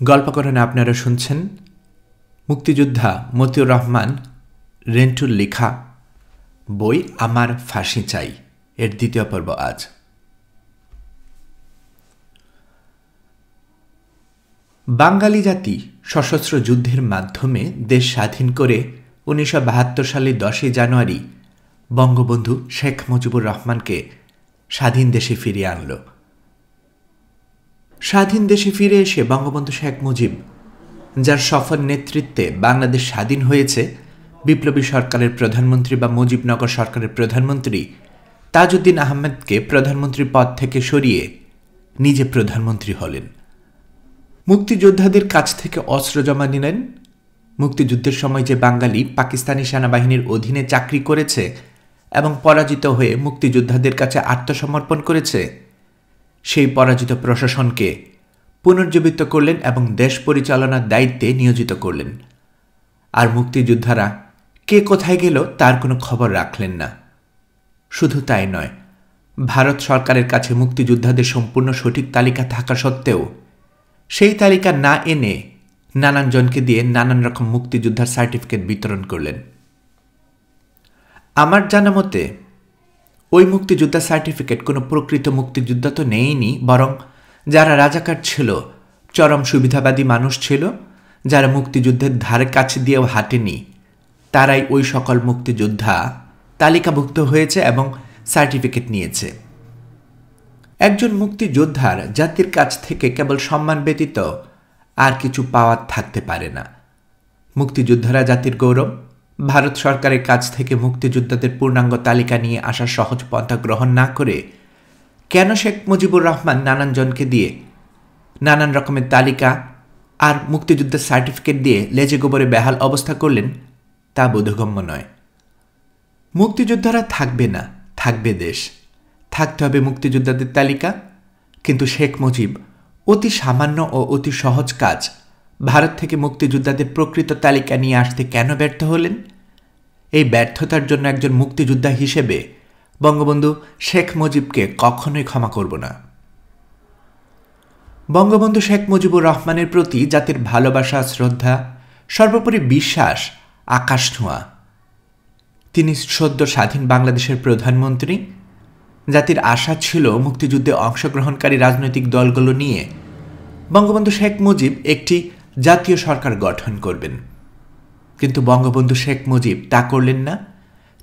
গল্পকরণে আপনারা শুনছেন মুক্তিযোদ্ধা মতিউর রহমান রেন্টুর লেখা বই আমার ফাঁসি চাই এর দ্বিতীয় পর্ব। আজ বাঙালি জাতি সশস্ত্র যুদ্ধের মাধ্যমে দেশ স্বাধীন করে ১৯৭২ সালে ১০ই জানুয়ারি বঙ্গবন্ধু শেখ মুজিবুর রহমানকে স্বাধীন দেশে ফিরিয়ে আনল। স্বাধীন দেশে ফিরে এসে বঙ্গবন্ধু শেখ মুজিব, যার সফল নেতৃত্বে বাংলাদেশ স্বাধীন হয়েছে, বিপ্লবী সরকারের প্রধানমন্ত্রী বা মুজিবনগর সরকারের প্রধানমন্ত্রী তাজউদ্দিন আহমেদকে প্রধানমন্ত্রী পদ থেকে সরিয়ে নিজে প্রধানমন্ত্রী হলেন। মুক্তিযোদ্ধাদের কাছ থেকে অস্ত্র জমা নিলেন। মুক্তিযুদ্ধের সময় যে বাঙালি পাকিস্তানি সেনাবাহিনীর অধীনে চাকরি করেছে এবং পরাজিত হয়ে মুক্তিযোদ্ধাদের কাছে আত্মসমর্পণ করেছে, সেই পরাজিত প্রশাসনকে পুনর্জীবিত করলেন এবং দেশ পরিচালনার দায়িত্বে নিয়োজিত করলেন। আর মুক্তিযোদ্ধারা কে কোথায় গেল তার কোনো খবর রাখলেন না। শুধু তাই নয়, ভারত সরকারের কাছে মুক্তিযোদ্ধাদের সম্পূর্ণ সঠিক তালিকা থাকা সত্ত্বেও সেই তালিকা না এনে নানান জনকে দিয়ে নানান রকম মুক্তিযোদ্ধার সার্টিফিকেট বিতরণ করলেন। আমার জানা মতে ওই মুক্তিযোদ্ধা সার্টিফিকেট কোনো প্রকৃত মুক্তিযোদ্ধা তো নেয়নি, বরং যারা রাজাকার ছিল, চরম সুবিধাবাদী মানুষ ছিল, যারা মুক্তিযুদ্ধের ধারে কাছে দিয়েও হাঁটেনি, তারাই ওই সকল মুক্তিযোদ্ধা তালিকাভুক্ত হয়েছে এবং সার্টিফিকেট নিয়েছে। একজন মুক্তিযোদ্ধার জাতির কাছ থেকে কেবল সম্মান ব্যতীত আর কিছু পাওয়ার থাকতে পারে না। মুক্তিযোদ্ধারা জাতির গৌরব। ভারত সরকারের কাছ থেকে মুক্তিযোদ্ধাদের পূর্ণাঙ্গ তালিকা নিয়ে আসার সহজ পন্থা গ্রহণ না করে কেন শেখ মুজিবুর রহমান নানান জনকে দিয়ে নানান রকমের তালিকা আর মুক্তিযুদ্ধের সার্টিফিকেট দিয়ে লেজে গোবরে বেহাল অবস্থা করলেন তা বোধগম্য নয়। মুক্তিযোদ্ধারা থাকবে না, থাকবে দেশ। থাকতে হবে মুক্তিযোদ্ধাদের তালিকা। কিন্তু শেখ মুজিব অতি সামান্য ও অতি সহজ কাজ ভারত থেকে মুক্তিযোদ্ধাদের প্রকৃত তালিকা নিয়ে আসতে কেন ব্যর্থ হলেন? এই ব্যর্থতার জন্য একজন মুক্তিযোদ্ধা হিসেবে বঙ্গবন্ধু শেখ মুজিবকে কখনোই ক্ষমা করব না। বঙ্গবন্ধু শেখ মুজিবুর রহমানের প্রতি জাতির ভালোবাসা, শ্রদ্ধা, সর্বোপরি বিশ্বাস আকাশ ছোঁয়া। তিনি সদ্য স্বাধীন বাংলাদেশের প্রধানমন্ত্রী। জাতির আশা ছিল মুক্তিযুদ্ধে অংশগ্রহণকারী রাজনৈতিক দলগুলো নিয়ে বঙ্গবন্ধু শেখ মুজিব একটি জাতীয় সরকার গঠন করবেন। কিন্তু বঙ্গবন্ধু শেখ মুজিব তা করলেন না।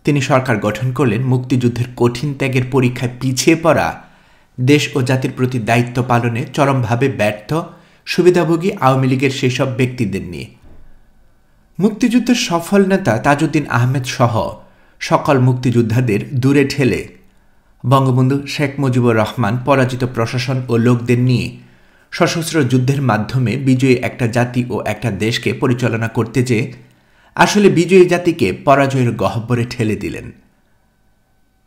তিনি সরকার গঠন করলেন মুক্তিযুদ্ধের কঠিন ত্যাগের পরীক্ষায় পিছিয়ে পড়া, দেশ ও জাতির প্রতি দায়িত্ব পালনে চরমভাবে ব্যর্থ সুবিধাভোগী আওয়ামী লীগের সেই সব ব্যক্তিদের নিয়ে। মুক্তিযুদ্ধের সফল নেতা তাজউদ্দিন আহমেদ সহ সকল মুক্তিযোদ্ধাদের দূরে ঠেলে বঙ্গবন্ধু শেখ মুজিবুর রহমান পরাজিত প্রশাসন ও লোকদের নিয়ে সশস্ত্র যুদ্ধের মাধ্যমে বিজয়ী একটা জাতি ও একটা দেশকে পরিচালনা করতে যেয়ে আসলে বিজয়ী জাতিকে পরাজয়ের গহ্বরে ঠেলে দিলেন।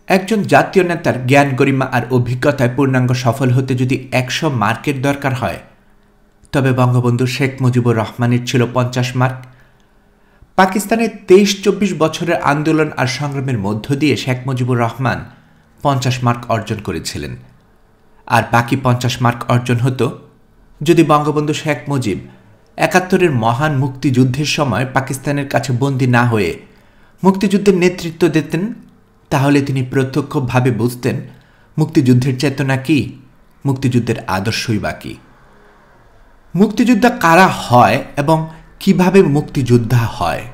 একজন জাতীয় নেতার জ্ঞান, গরিমা আর অভিজ্ঞতায় পূর্ণাঙ্গ সফল হতে যদি ১০০ মার্কের দরকার হয়, তবে বঙ্গবন্ধু শেখ মুজিবুর রহমানের ছিল ৫০ মার্ক। পাকিস্তানের ২৩-২৪ বছরের আন্দোলন আর সংগ্রামের মধ্য দিয়ে শেখ মুজিবুর রহমান ৫০ মার্ক অর্জন করেছিলেন। আর বাকি ৫০ মার্ক অর্জন হতো যদি বঙ্গবন্ধু শেখ মুজিব ৭১-এর মহান মুক্তিযুদ্ধের সময় পাকিস্তানের কাছে বন্দী না হয়ে মুক্তিযুদ্ধের নেতৃত্ব দিতেন। তাহলে তিনি প্রত্যক্ষভাবে বুঝতেন মুক্তিযুদ্ধের চেতনা কি, মুক্তিযুদ্ধের আদর্শই বা কি, মুক্তিযোদ্ধা কারা হয় এবং কিভাবে মুক্তিযোদ্ধা হয়।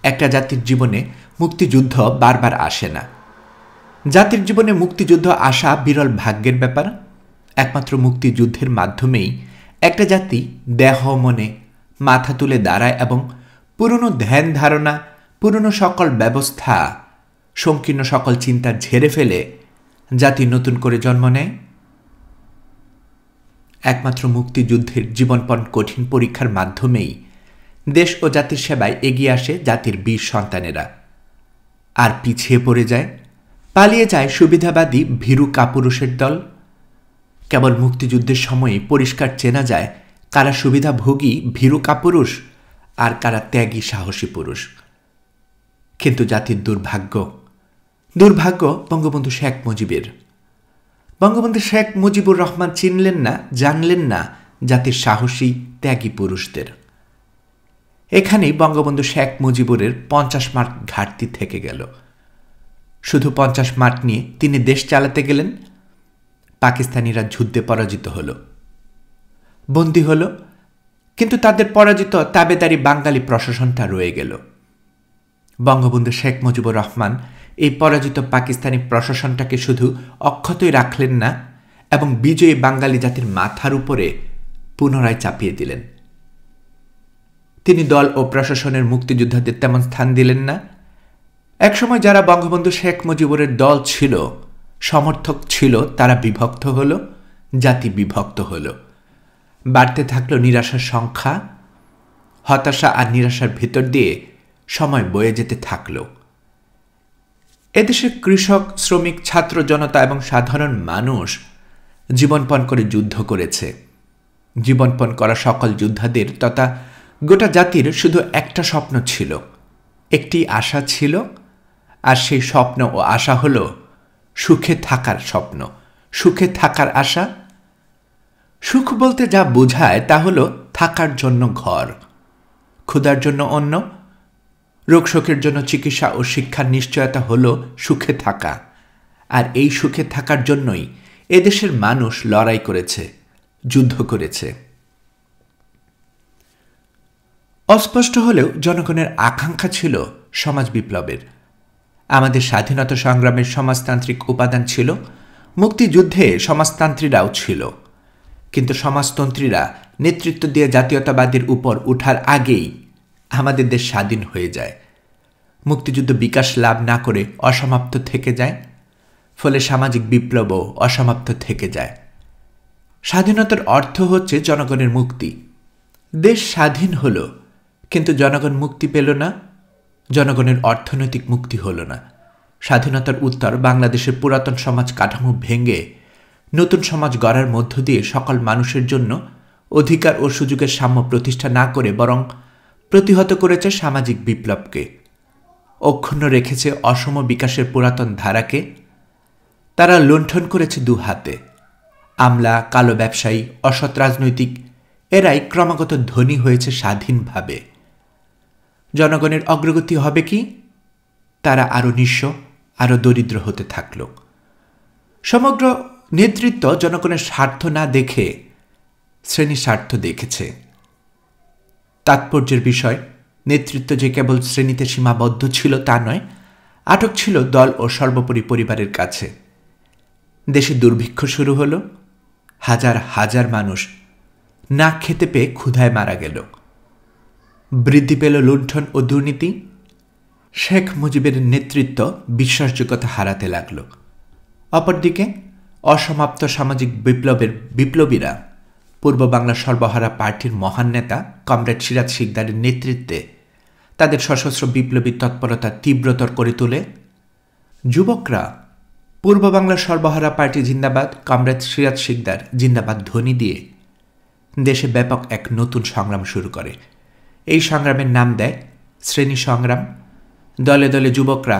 একটা জাতির জীবনে মুক্তিযুদ্ধ বারবার আসে না। জাতির জীবনে মুক্তিযুদ্ধ আসা বিরল ভাগ্যের ব্যাপার। একমাত্র মুক্তিযুদ্ধের মাধ্যমেই একটা জাতি দেহ মনে মাথা তুলে দাঁড়ায় এবং পুরনো ধ্যান ধারণা, পুরনো সকল ব্যবস্থা, সংকীর্ণ সকল চিন্তা ঝেড়ে ফেলে জাতি নতুন করে জন্ম নেয়। একমাত্র মুক্তিযুদ্ধের জীবনপণ কঠিন পরীক্ষার মাধ্যমেই দেশ ও জাতির সেবায় এগিয়ে আসে জাতির বীর সন্তানেরা। আর পিছিয়ে পড়ে যায়, পালিয়ে যায় সুবিধাবাদী ভীরু কাপুরুষের দল। কেবল মুক্তিযুদ্ধের সময়ই পরিষ্কার চেনা যায় কারা সুবিধাভোগী ভীরু কাপুরুষ আর কারা ত্যাগী সাহসী পুরুষ। কিন্তু জাতির দুর্ভাগ্য বঙ্গবন্ধু শেখ মুজিবের। বঙ্গবন্ধু শেখ মুজিবুর রহমান চিনলেন না, জানলেন না জাতির সাহসী ত্যাগী পুরুষদের। এখানেই বঙ্গবন্ধু শেখ মুজিবুরের 50 মার্ক ঘাটতি থেকে গেল। শুধু 50 মার্ক নিয়ে তিনি দেশ চালাতে গেলেন, পাকিস্তানিরা যুদ্ধে পরাজিত হল, বন্দী হল, কিন্তু তাদের পরাজিত তাবেদারি বাঙালি প্রশাসনটা রয়ে গেল। বঙ্গবন্ধু শেখ মুজিবুর রহমান এই পরাজিত পাকিস্তানি প্রশাসনটাকে শুধু অক্ষতই রাখলেন না, এবং বিজয়ী বাঙালি জাতির মাথার উপরে পুনরায় চাপিয়ে দিলেন। তিনি দল ও প্রশাসনের মুক্তিযোদ্ধাদের তেমন স্থান দিলেন না। একসময় যারা বঙ্গবন্ধু শেখ মুজিবুরের দল ছিল, সমর্থক ছিল, তারা বিভক্ত হল, জাতি বিভক্ত হল। বাড়তে থাকলো নিরাশার সংখ্যা, হতাশা আর নিরাশার ভেতর দিয়ে সময় বয়ে যেতে থাকল। এদেশের কৃষক, শ্রমিক, ছাত্র জনতা এবং সাধারণ মানুষ জীবনপণ করে যুদ্ধ করেছে। জীবনপণ করা সকল যোদ্ধাদের তথা গোটা জাতির শুধু একটা স্বপ্ন ছিল, একটি আশা ছিল, আর সেই স্বপ্ন ও আশা হল সুখে থাকার স্বপ্ন, সুখে থাকার আশা। সুখ বলতে যা বোঝায় তা হল থাকার জন্য ঘর, ক্ষুধার জন্য অন্ন, রোগ শোকের জন্য চিকিৎসা ও শিক্ষার নিশ্চয়তা হল সুখে থাকা। আর এই সুখে থাকার জন্যই এদেশের মানুষ লড়াই করেছে, যুদ্ধ করেছে। অস্পষ্ট হলেও জনগণের আকাঙ্ক্ষা ছিল সমাজ বিপ্লবের। আমাদের স্বাধীনতা সংগ্রামের সমাজতান্ত্রিক উপাদান ছিল, মুক্তিযুদ্ধে সমাজতান্ত্রীরাও ছিল, কিন্তু সমাজতন্ত্রীরা নেতৃত্ব দিয়ে জাতীয়তাবাদের উপর উঠার আগেই আমাদের দেশ স্বাধীন হয়ে যায়। মুক্তিযুদ্ধ বিকাশ লাভ না করে অসমাপ্ত থেকে যায়, ফলে সামাজিক বিপ্লবও অসমাপ্ত থেকে যায়। স্বাধীনতার অর্থ হচ্ছে জনগণের মুক্তি। দেশ স্বাধীন হল, কিন্তু জনগণ মুক্তি পেল না, জনগণের অর্থনৈতিক মুক্তি হল না। স্বাধীনতার উত্তর বাংলাদেশের পুরাতন সমাজ কাঠামো ভেঙে নতুন সমাজ গড়ার মধ্য দিয়ে সকল মানুষের জন্য অধিকার ও সুযোগের সাম্য প্রতিষ্ঠা না করে বরং প্রতিহত করেছে সামাজিক বিপ্লবকে, অক্ষুণ্ণ রেখেছে অসম বিকাশের পুরাতন ধারাকে। তারা লুণ্ঠন করেছে দু হাতে। আমলা, কালো ব্যবসায়ী, অসৎ রাজনৈতিক এরাই ক্রমাগত ধনী হয়েছে স্বাধীনভাবে। জনগণের অগ্রগতি হবে কি? তারা আরও নিঃস্ব, আরও দরিদ্র হতে থাকল। সমগ্র নেতৃত্ব জনগণের স্বার্থ না দেখে শ্রেণী স্বার্থ দেখেছে। তাৎপর্যের বিষয়, নেতৃত্ব যে কেবল শ্রেণীতে সীমাবদ্ধ ছিল তা নয়, আটক ছিল দল ও সর্বোপরি পরিবারের কাছে। দেশে দুর্ভিক্ষ শুরু হল, হাজার হাজার মানুষ না খেতে পেয়ে ক্ষুধায় মারা গেল। বৃদ্ধি পেল লুণ্ঠন ও দুর্নীতি। শেখ মুজিবের নেতৃত্ব বিশ্বাসযোগ্যতা হারাতে লাগল। অপরদিকে অসমাপ্ত সামাজিক বিপ্লবের বিপ্লবীরা পূর্ব বাংলা সর্বহারা পার্টির মহান নেতা কমরেড সিরাজ শিকদারের নেতৃত্বে তাদের সশস্ত্র বিপ্লবী তৎপরতা তীব্রতর করে তোলে। যুবকরা পূর্ব বাংলা সর্বহারা পার্টি জিন্দাবাদ, কমরেড সিরাজ শিকদার জিন্দাবাদ ধ্বনি দিয়ে দেশে ব্যাপক এক নতুন সংগ্রাম শুরু করে। এই সংগ্রামের নাম দেয় শ্রেণী সংগ্রাম। দলে দলে যুবকরা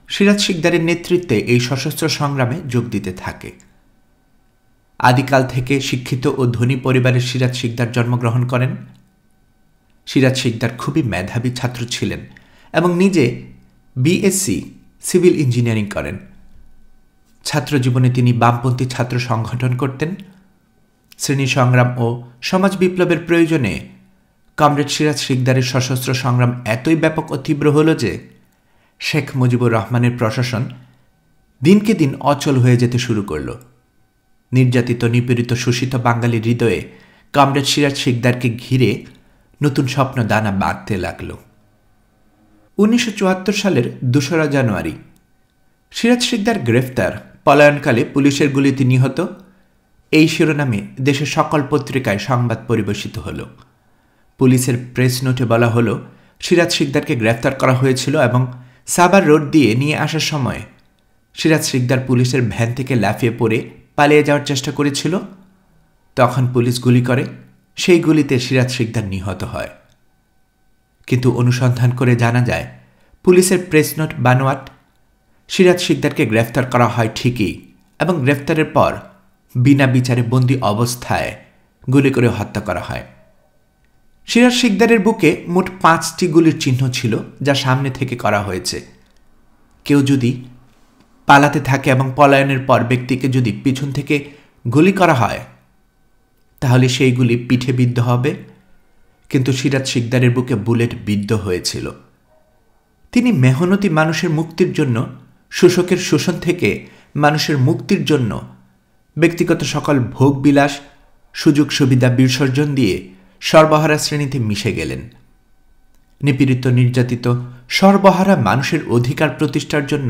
সিরাজ শিকদারের নেতৃত্বে এই সশস্ত্র সংগ্রামে যোগ দিতে থাকে। আদিকাল থেকে শিক্ষিত ও ধনী পরিবারের সিরাজ শিকদার জন্মগ্রহণ করেন। সিরাজ শিকদার খুবই মেধাবী ছাত্র ছিলেন এবং নিজে বিএসসি সিভিল ইঞ্জিনিয়ারিং করেন। ছাত্র জীবনে তিনি বামপন্থী ছাত্র সংগঠন করতেন। শ্রেণী সংগ্রাম ও সমাজ বিপ্লবের প্রয়োজনে কমরেড সিরাজ শিকদারের সশস্ত্র সংগ্রাম এতই ব্যাপক ও তীব্র হল যে শেখ মুজিবুর রহমানের প্রশাসন দিনকে দিন অচল হয়ে যেতে শুরু করল। নির্যাতিত, নিপীড়িত, শোষিত বাঙালির হৃদয়ে কমরেড সিরাজ শিকদারকে ঘিরে নতুন স্বপ্ন দানা বাঁধতে লাগল। 1974 সালের 2রা জানুয়ারি সিরাজ শিকদার গ্রেফতার, পলায়নকালে পুলিশের গুলিতে নিহত, এই শিরোনামে দেশের সকল পত্রিকায় সংবাদ পরিবেশিত হল। পুলিশের প্রেস নোটে বলা হল, সিরাজ শিকদারকে গ্রেফতার করা হয়েছিল এবং সাভার রোড দিয়ে নিয়ে আসার সময় সিরাজ শিকদার পুলিশের ভ্যান থেকে লাফিয়ে পড়ে পালিয়ে যাওয়ার চেষ্টা করেছিল। তখন পুলিশ গুলি করে, সেই গুলিতে সিরাজ শিকদার নিহত হয়। কিন্তু অনুসন্ধান করে জানা যায় পুলিশের প্রেস নোট বানোয়াট। সিরাজ শিকদারকে গ্রেফতার করা হয় ঠিকই, এবং গ্রেফতারের পর বিনা বিচারে বন্দি অবস্থায় গুলি করে হত্যা করা হয়। সিরাজ শিকদারের বুকে মোট 5টি গুলির চিহ্ন ছিল, যা সামনে থেকে করা হয়েছে। কেউ যদি পালাতে থাকে এবং পলায়নের পর ব্যক্তিকে যদি পিছন থেকে গুলি করা হয়, তাহলে সেই গুলি পিঠে বিদ্ধ হবে, কিন্তু সিরাজ শিকদারের বুকে বুলেট বিদ্ধ হয়েছিল। তিনি মেহনতি মানুষের মুক্তির জন্য, শোষকের শোষণ থেকে মানুষের মুক্তির জন্য ব্যক্তিগত সকল ভোগবিলাস, সুযোগ সুবিধা বিসর্জন দিয়ে সর্বহারা শ্রেণীতে মিশে গেলেন। নিপীড়িত, নির্যাতিত, সর্বহারা মানুষের অধিকার প্রতিষ্ঠার জন্য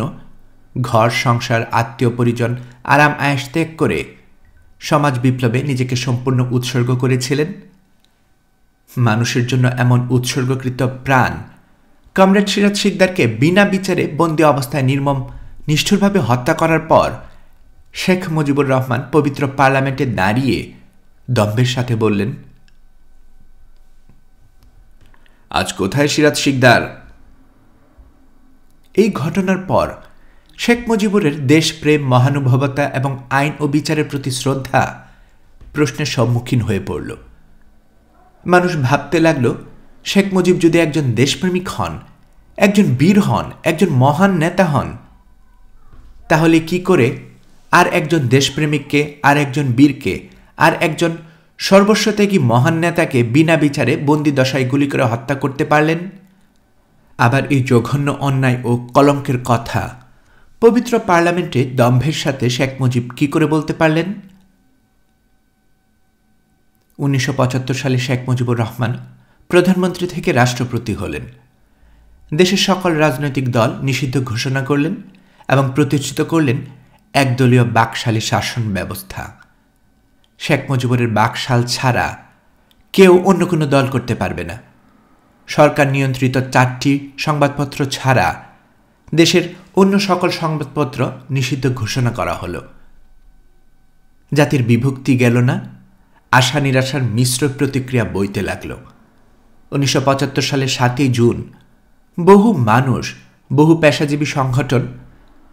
ঘর সংসার, আত্মীয় পরিজন, আরাম আয়েশ ত্যাগ করে সমাজ বিপ্লবে নিজেকে সম্পূর্ণ উৎসর্গ করেছিলেন। মানুষের জন্য এমন উৎসর্গকৃত প্রাণ কমরেড সিরাজ শিকদারকে বিনা বিচারে বন্দী অবস্থায় নির্মম নিষ্ঠুরভাবে হত্যা করার পর শেখ মুজিবুর রহমান পবিত্র পার্লামেন্টে দাঁড়িয়ে দম্ভের সাথে বললেন, আজ কোথায় সিরাজ শিকদার? এই ঘটনার পর শেখ মুজিবুরের দেশপ্রেম, মহানুভবতা এবং আইন ও বিচারের প্রতি শ্রদ্ধা প্রশ্নের সম্মুখীন হয়ে পড়ল। মানুষ ভাবতে লাগল, শেখ মুজিব যদি একজন দেশপ্রেমিক হন, একজন বীর হন, একজন মহান নেতা হন, তাহলে কি করে আর একজন দেশপ্রেমিককে, আর একজন বীরকে, আর একজন সর্বস্বত্যাগী মহান নেতাকে বিনা বিচারে বন্দি দশায় গুলি করে হত্যা করতে পারলেন? আবার এই জঘন্য অন্যায় ও কলঙ্কের কথা পবিত্র পার্লামেন্টে দম্ভের সাথে শেখ মুজিব কি করে বলতে পারলেন? 1975 সালে শেখ মুজিবুর রহমান প্রধানমন্ত্রী থেকে রাষ্ট্রপতি হলেন। দেশের সকল রাজনৈতিক দল নিষিদ্ধ ঘোষণা করলেন এবং প্রতিষ্ঠিত করলেন একদলীয় বাকশালী শাসন ব্যবস্থা। শেখ মুজিবুরের বাকশাল ছাড়া কেউ অন্য কোনো দল করতে পারবে না। সরকার নিয়ন্ত্রিত 4টি সংবাদপত্র ছাড়া দেশের অন্য সকল সংবাদপত্র নিষিদ্ধ ঘোষণা করা হল। জাতির বিভক্তি গেল না, আশা নিরাশার মিশ্র প্রতিক্রিয়া বইতে লাগল। 1975 সালের 7 জুন বহু মানুষ, বহু পেশাজীবী সংগঠন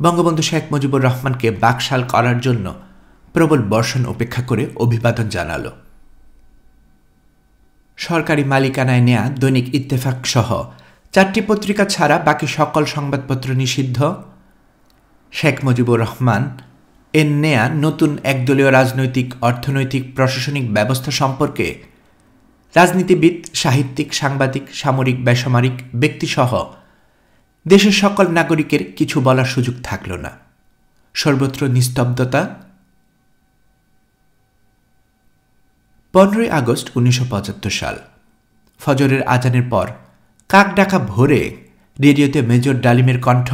বঙ্গবন্ধু শেখ মুজিবুর রহমানকে বাকশাল করার জন্য প্রবল বর্ষণ উপেক্ষা করে অভিবাদন জানাল। সরকারি মালিকানায় নেয়া দৈনিক ইত্তেফাক সহ 4টি পত্রিকা ছাড়া বাকি সকল সংবাদপত্র নিষিদ্ধ। শেখ মুজিবুর রহমান এর নেয়া নতুন একদলীয় রাজনৈতিক, অর্থনৈতিক, প্রশাসনিক ব্যবস্থা সম্পর্কে রাজনীতিবিদ, সাহিত্যিক, সাংবাদিক, সামরিক, বেসামরিক ব্যক্তিসহ দেশের সকল নাগরিকের কিছু বলার সুযোগ থাকল না। সর্বত্র নিস্তব্ধতা। 15 আগস্ট 1975 সাল ফজরের আজানের পর কাক ডাকা ভোরে রেডিওতে মেজর ডালিমের কণ্ঠ,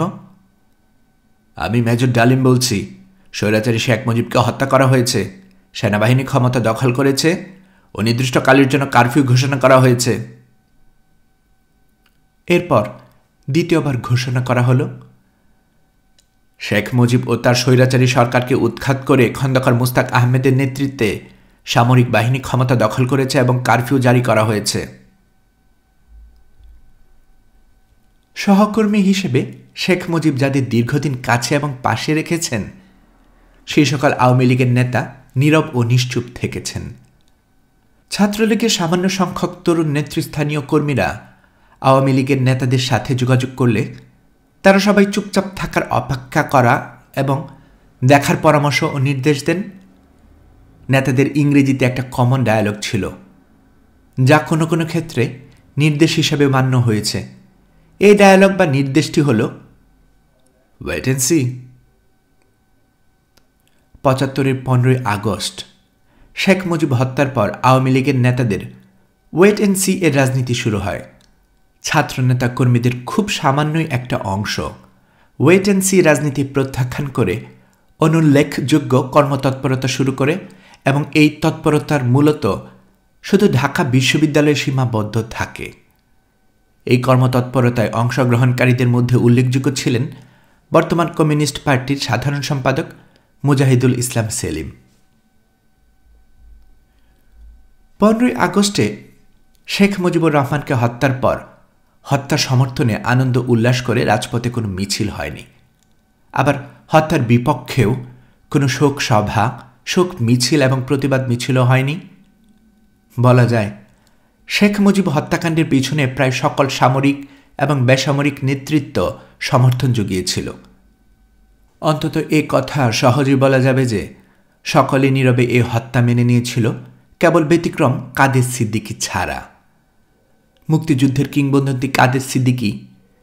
আমি মেজর ডালিম বলছি, স্বৈরাচারী শেখ মুজিবকে হত্যা করা হয়েছে, সেনাবাহিনী ক্ষমতা দখল করেছে, অনির্দিষ্টকালের জন্য কারফিউ ঘোষণা করা হয়েছে। এরপর দ্বিতীয়বার ঘোষণা করা হল, শেখ মুজিব ও তার স্বৈরাচারী সরকারকে উৎখাত করে খন্দকার মুস্তাক আহমেদের নেতৃত্বে সামরিক বাহিনী ক্ষমতা দখল করেছে এবং কারফিউ জারি করা হয়েছে। সহকর্মী হিসেবে শেখ মুজিব যাদের দীর্ঘদিন কাছে এবং পাশে রেখেছেন, সেই সকল আওয়ামী লীগের নেতা নীরব ও নিশ্চুপ থেকেছেন। ছাত্রলীগের সামান্য সংখ্যক তরুণ নেতৃস্থানীয় কর্মীরা আওয়ামী লীগের নেতাদের সাথে যোগাযোগ করলে তারা সবাই চুপচাপ থাকার অপেক্ষা করা এবং দেখার পরামর্শ ও নির্দেশ দেন। নেতাদের ইংরেজিতে একটা কমন ডায়ালগ ছিল, যা কোনো কোনো ক্ষেত্রে নির্দেশ হিসাবে মান্য হয়েছে। এই ডায়ালগ বা নির্দেশটি হল, ওয়েট অ্যান্ড সি। 75-এর 15 আগস্ট শেখ মুজিব হত্যার পর আওয়ামী লীগের নেতাদের ওয়েট অ্যান্ড সি এর রাজনীতি শুরু হয়। ছাত্রনেতা কর্মীদের খুব সামান্যই একটা অংশ ওয়েট অ্যান্ড সি রাজনীতি প্রত্যাখ্যান করে অনুল্লেখযোগ্য কর্মতৎপরতা শুরু করে এবং এই তৎপরতার মূলত শুধু ঢাকা বিশ্ববিদ্যালয়ে সীমাবদ্ধ থাকে। এই কর্মতৎপরতায় অংশগ্রহণকারীদের মধ্যে উল্লেখযোগ্য ছিলেন বর্তমান কমিউনিস্ট পার্টির সাধারণ সম্পাদক মুজাহিদুল ইসলাম সেলিম। 15 আগস্টে শেখ মুজিবুর রহমানকে হত্যার পর হত্যা সমর্থনে আনন্দ উল্লাস করে রাজপথে কোনো মিছিল হয়নি। আবার হত্যার বিপক্ষেও কোনো শোক সভা, শোক মিছিল এবং প্রতিবাদ মিছিলও হয়নি। বলা যায় শেখ মুজিব হত্যাকাণ্ডের পিছনে প্রায় সকল সামরিক এবং বেসামরিক নেতৃত্ব সমর্থন জুগিয়েছিল। অন্তত এ কথা সহজেই বলা যাবে যে সকলে নীরবে এ হত্যা মেনে নিয়েছিল, কেবল ব্যতিক্রম কাদের সিদ্দিকী ছাড়া। মুক্তিযুদ্ধের কিংবদন্তি কাদের সিদ্দিকী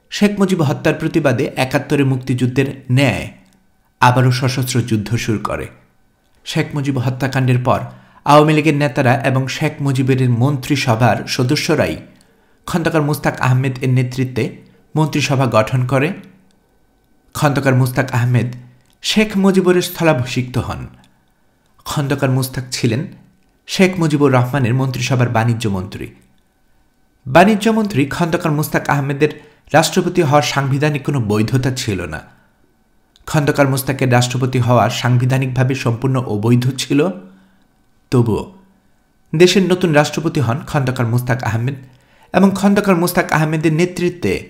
শেখ মুজিব হত্যার প্রতিবাদে ৭১ মুক্তিযুদ্ধের ন্যায় আবারও সশস্ত্র যুদ্ধ শুরু করে। শেখ মুজিব হত্যাকাণ্ডের পর আওয়ামী লীগের নেতারা এবং শেখ মুজিবের মন্ত্রিসভার সদস্যরাই খন্দকার মুস্তাক আহমেদ এর নেতৃত্বে মন্ত্রিসভা গঠন করে। খন্দকার মুস্তাক আহমেদ শেখ মুজিবুর স্থলাভিষিক্ত হন। খন্দকার মুস্তাক ছিলেন শেখ মুজিবুর রহমানের মন্ত্রিসভার বাণিজ্যমন্ত্রী। বাণিজ্যমন্ত্রী খন্দকার মুস্তাক আহমেদের রাষ্ট্রপতি হওয়ার সাংবিধানিক কোনো বৈধতা ছিল না। খন্দকার মুস্তাকের রাষ্ট্রপতি হওয়া সাংবিধানিকভাবে সম্পূর্ণ অবৈধ ছিল। তবুও দেশের নতুন রাষ্ট্রপতি হন খন্দকার মুস্তাক আহমেদ এবং খন্দকার মুস্তাক আহমেদের নেতৃত্বে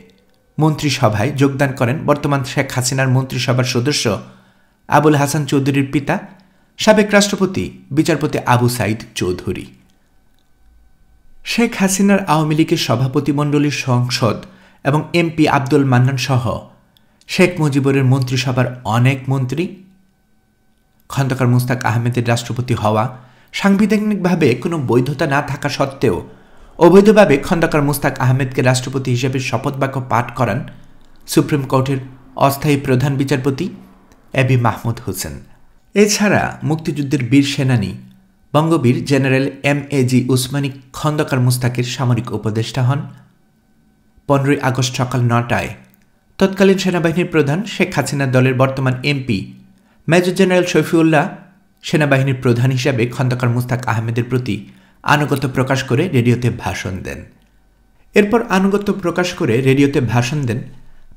মন্ত্রিসভায় যোগদান করেন বর্তমান শেখ হাসিনার মন্ত্রিসভার সদস্য আবুল হাসান চৌধুরীর পিতা সাবেক রাষ্ট্রপতি বিচারপতি আবু সাইদ চৌধুরী। শেখ হাসিনার আওয়ামী লীগের সভাপতিমণ্ডলীর সংসদ এবং এমপি আব্দুল মান্নান সহ শেখ মুজিবুরের মন্ত্রিসভার অনেক মন্ত্রী খন্দকার মুস্তাক আহমেদের রাষ্ট্রপতি হওয়া সাংবিধানিকভাবে কোনো বৈধতা না থাকা সত্ত্বেও অবৈধভাবে খন্দকার মুস্তাক আহমেদকে রাষ্ট্রপতি হিসেবে শপথবাক্য পাঠ করান সুপ্রিম কোর্টের অস্থায়ী প্রধান বিচারপতি এবি মাহমুদ হোসেন। এছাড়া মুক্তিযুদ্ধের বীর সেনানী বঙ্গবীর জেনারেল এম.এ.জি. উসমানী খন্দকার মুস্তাকের সামরিক উপদেষ্টা হন। 15 আগস্ট সকাল 9টায় তৎকালীন সেনাবাহিনীর প্রধান শেখ হাসিনার দলের বর্তমান এমপি মেজর জেনারেল শফিউল্লাহ সেনাবাহিনীর প্রধান হিসাবে খন্দকার মুস্তাক আহমেদের প্রতি আনুগত্য প্রকাশ করে রেডিওতে ভাষণ দেন। এরপর আনুগত্য প্রকাশ করে রেডিওতে ভাষণ দেন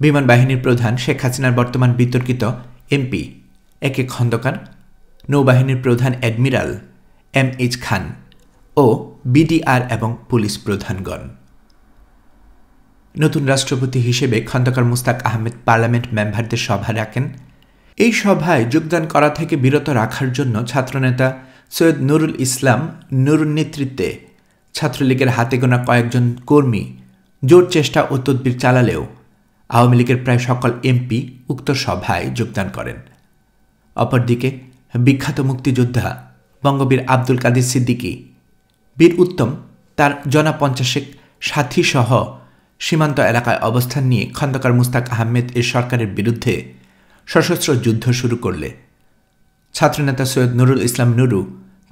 বিমান বাহিনীর প্রধান শেখ হাসিনার বর্তমান বিতর্কিত এমপি একে খন্দকার, নৌবাহিনীর প্রধান অ্যাডমিরাল এম.এইচ. খান ও বিডিআর এবং পুলিশ প্রধানগণ। নতুন রাষ্ট্রপতি হিসেবে খন্দকার মুস্তাক আহমেদ পার্লামেন্ট মেম্বারদের সভা রাখেন। এই সভায় যোগদান করা থেকে বিরত রাখার জন্য ছাত্রনেতা সৈয়দ নুরুল ইসলাম নুরুর নেতৃত্বে ছাত্রলীগের হাতে গোনা কয়েকজন কর্মী জোর চেষ্টা ও তদবির চালালেও আওয়ামী লীগের প্রায় সকল এমপি উক্ত সভায় যোগদান করেন। অপরদিকে বিখ্যাত মুক্তিযোদ্ধা বঙ্গবীর আব্দুল কাদের সিদ্দিকী, বীর উত্তম তার জনা 50 সাথী সহ সীমান্ত এলাকায় অবস্থান নিয়ে খন্দকার মুস্তাক আহমেদ এর সরকারের বিরুদ্ধে সশস্ত্র যুদ্ধ শুরু করলে ছাত্রনেতা সৈয়দ নুরুল ইসলাম নুরু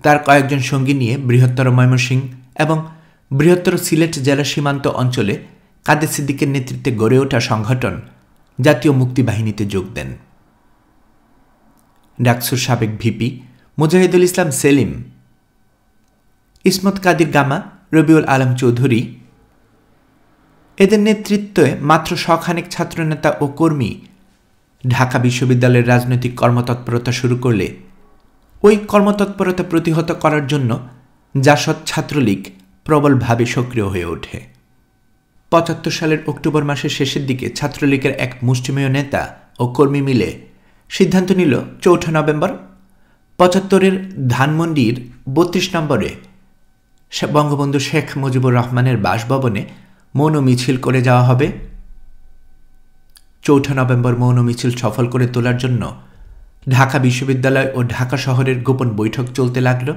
তার কয়েকজন সঙ্গী নিয়ে বৃহত্তর ময়মনসিংহ এবং বৃহত্তর সিলেট জেলা সীমান্ত অঞ্চলে কাদের সিদ্দিকের নেতৃত্বে গড়ে ওঠা সংগঠন জাতীয় মুক্তি বাহিনীতে যোগ দেন। ডাকসুর সাবেক ভিপি মুজাহিদুল ইসলাম সেলিম, ইসমত কাদির গামা, রবিউল আলম চৌধুরী এদের নেতৃত্বে মাত্র শখানেক ছাত্রনেতা ও কর্মী ঢাকা বিশ্ববিদ্যালয়ের রাজনৈতিক কর্মতৎপরতা শুরু করলে ওই কর্মতৎপরতা প্রতিহত করার জন্য জাসদ ছাত্রলীগ প্রবলভাবে সক্রিয় হয়ে ওঠে। ৭৫ সালের অক্টোবর মাসের শেষের দিকে ছাত্রলীগের এক মুষ্টিমেয় নেতা ও কর্মী মিলে সিদ্ধান্ত নিল ৪ নভেম্বর ৭৫-এর ধানমন্ডির ৩২ নম্বরে বঙ্গবন্ধু শেখ মুজিবুর রহমানের বাসভবনে মৌন মিছিল করে যাওয়া হবে। ৪ নভেম্বর মৌন মিছিল সফল করে তোলার জন্য ঢাকা বিশ্ববিদ্যালয় ও ঢাকা শহরের গোপন বৈঠক চলতে লাগল।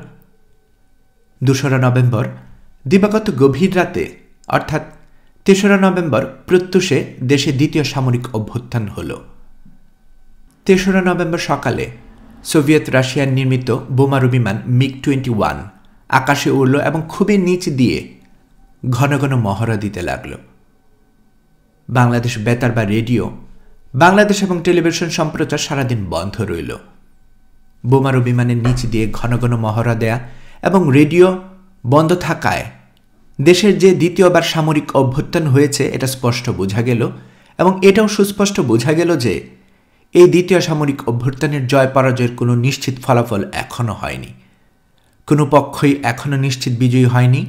২রা নভেম্বর দিবাগত গভীর রাতে অর্থাৎ ৩রা নভেম্বর প্রত্যুষে দেশে দ্বিতীয় সামরিক অভ্যুত্থান হল। ৩রা নভেম্বর সকালে সোভিয়েত রাশিয়ার নির্মিত বোমারু বিমান মিগ-21 আকাশে উড়ল এবং খুবই নিচ দিয়ে ঘন ঘন মহড়া দিতে লাগল। বাংলাদেশ বেতার বা রেডিও, বাংলাদেশ এবং টেলিভিশন সম্প্রচার সারাদিন বন্ধ রইল। বোমারু বিমানের নিচ দিয়ে ঘন ঘন মহড়া দেয়া এবং রেডিও বন্ধ থাকায় দেশের যে দ্বিতীয়বার সামরিক অভ্যুত্থান হয়েছে এটা স্পষ্ট বোঝা গেল এবং এটাও সুস্পষ্ট বোঝা গেল যে এই দ্বিতীয় সামরিক অভ্যুত্থানের জয় পরাজয়ের কোনো নিশ্চিত ফলাফল এখনও হয়নি। কোনো পক্ষই এখনও নিশ্চিত বিজয়ী হয়নি।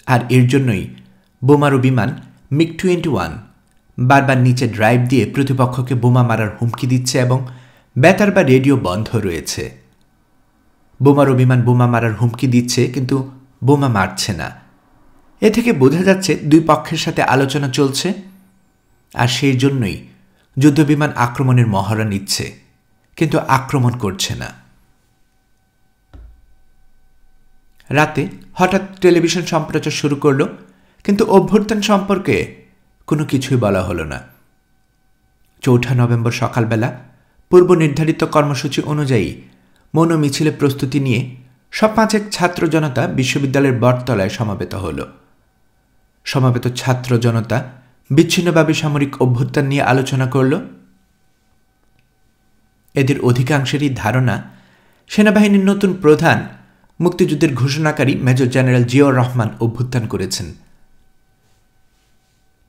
আর এর জন্যই বোমারু বিমান মিগ-21 বারবার নিচে ড্রাইভ দিয়ে প্রতিপক্ষকে বোমা মারার হুমকি দিচ্ছে এবং বেতার বা রেডিও বন্ধ রয়েছে। বোমারু বিমান বোমা মারার হুমকি দিচ্ছে কিন্তু বোমা মারছে না। এ থেকে বোঝা যাচ্ছে দুই পক্ষের সাথে আলোচনা চলছে, আর সেই জন্যই যুদ্ধবিমান আক্রমণের মহড়া নিচ্ছে, কিন্তু আক্রমণ করছে না। রাতে হঠাৎ টেলিভিশন সম্প্রচার শুরু করল, কিন্তু অভ্যুত্থান সম্পর্কে কোনো কিছুই বলা হলো না। ৪ নভেম্বর সকালবেলা পূর্ব নির্ধারিত কর্মসূচি অনুযায়ী মৌন মিছিলে প্রস্তুতি নিয়ে সব ৫ ছাত্র জনতা বিশ্ববিদ্যালয়ের বটতলায় সমবেত হল। সমবেত ছাত্র জনতা বিচ্ছিন্নভাবে সামরিক অভ্যুত্থান নিয়ে আলোচনা করল। এদের অধিকাংশেরই ধারণা সেনাবাহিনীর নতুন প্রধান মুক্তিযুদ্ধের ঘোষণাকারী মেজর জেনারেল জিয়াউর রহমান অভ্যুত্থান করেছেন।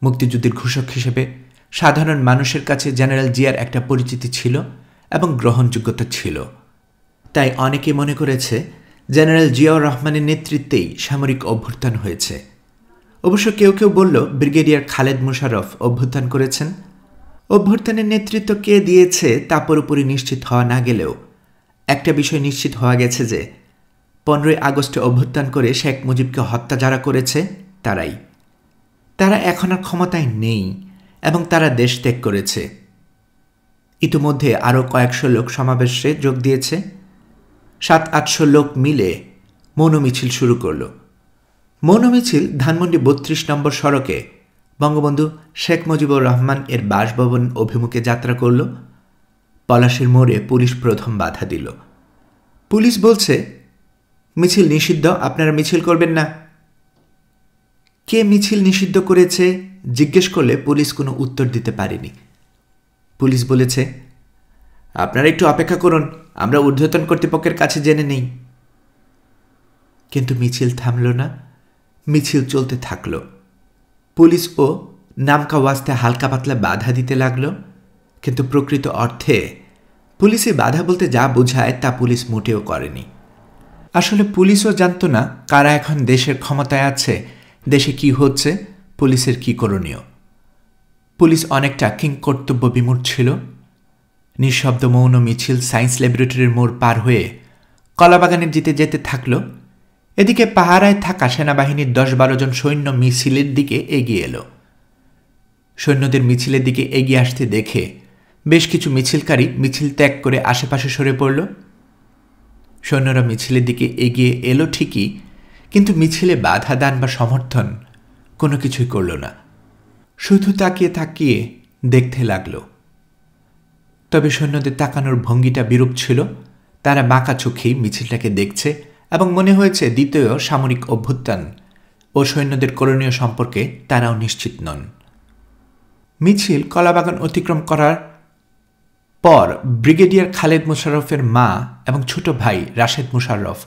মুক্তিযুদ্ধের ঘোষক হিসেবে সাধারণ মানুষের কাছে জেনারেল জিয়ার একটা পরিচিতি ছিল এবং গ্রহণযোগ্যতা ছিল। তাই অনেকে মনে করেছে জেনারেল জিয়াউর রহমানের নেতৃত্বেই সামরিক অভ্যুত্থান হয়েছে। অবশ্য কেউ কেউ বলল ব্রিগেডিয়ার খালেদ মোশাররফ অভ্যুত্থান করেছেন। অভ্যুত্থানের নেতৃত্ব কে দিয়েছে তা পুরোপুরি নিশ্চিত হওয়া না গেলেও একটা বিষয় নিশ্চিত হওয়া গেছে যে 15ই আগস্টে অভ্যুত্থান করে শেখ মুজিবকে হত্যা যারা করেছে তারা এখন আর ক্ষমতায় নেই এবং তারা দেশ ত্যাগ করেছে। ইতিমধ্যে আরও কয়েকশো লোক সমাবেশে যোগ দিয়েছে। 700-800 লোক মিলে মৌন মিছিল শুরু করল। মৌন মিছিল ধানমন্ডি 32 নম্বর সড়কে বঙ্গবন্ধু শেখ মুজিবুর রহমান এর বাসভবন অভিমুখে যাত্রা করল। পলাশীর মোড়ে পুলিশ প্রথম বাধা দিল। পুলিশ বলছে, মিছিল নিষিদ্ধ, আপনারা মিছিল করবেন না। কে মিছিল নিষিদ্ধ করেছে জিজ্ঞেস করলে পুলিশ কোনো উত্তর দিতে পারেনি। পুলিশ বলেছে, আপনারা একটু অপেক্ষা করুন, আমরা ঊর্ধ্বতন কর্তৃপক্ষের কাছে জেনে নেই। কিন্তু মিছিল থামল না, মিছিল চলতে থাকল। পুলিশও নামকা ওয়াস্তে হালকা পাতলা বাধা দিতে লাগল, কিন্তু প্রকৃত অর্থে পুলিশে বাধা বলতে যা বোঝায় তা পুলিশ মোটেও করেনি। আসলে পুলিশও জানত না কারা এখন দেশের ক্ষমতায় আছে, দেশে কি হচ্ছে, পুলিশের কি করণীয়। পুলিশ অনেকটা কিংকর্তব্য বিমূঢ় ছিল। নিঃশব্দ মৌন মিছিল সায়েন্স ল্যাবরেটরির মোড় পার হয়ে কলাবাগানের দিকে যেতে থাকল। এদিকে পাহারায় থাকা সেনাবাহিনীর 10-12 জন সৈন্য মিছিলের দিকে এগিয়ে এলো। সৈন্যদের মিছিলের দিকে এগিয়ে আসতে দেখে বেশ কিছু মিছিলকারী মিছিল ত্যাগ করে আশেপাশে সরে পড়ল। সৈন্যরা মিছিলের দিকে এগিয়ে এলো ঠিকই, কিন্তু মিছিলে বাধা দান বা সমর্থন কোনো কিছুই করল না। শুধু তাকিয়ে তাকিয়ে দেখতে লাগল। তবে সৈন্যদের তাকানোর ভঙ্গিটা বিরূপ ছিল। তারা বাঁকা চোখেই মিছিলটাকে দেখছে এবং মনে হয়েছে দ্বিতীয় সামরিক অভ্যুত্থান ও সৈন্যদের করণীয় সম্পর্কে তারাও নিশ্চিত নন। মিছিল কলাবাগান অতিক্রম করার পর ব্রিগেডিয়ার খালেদ মোশাররফের মা এবং ছোট ভাই রাশেদ মোশাররফ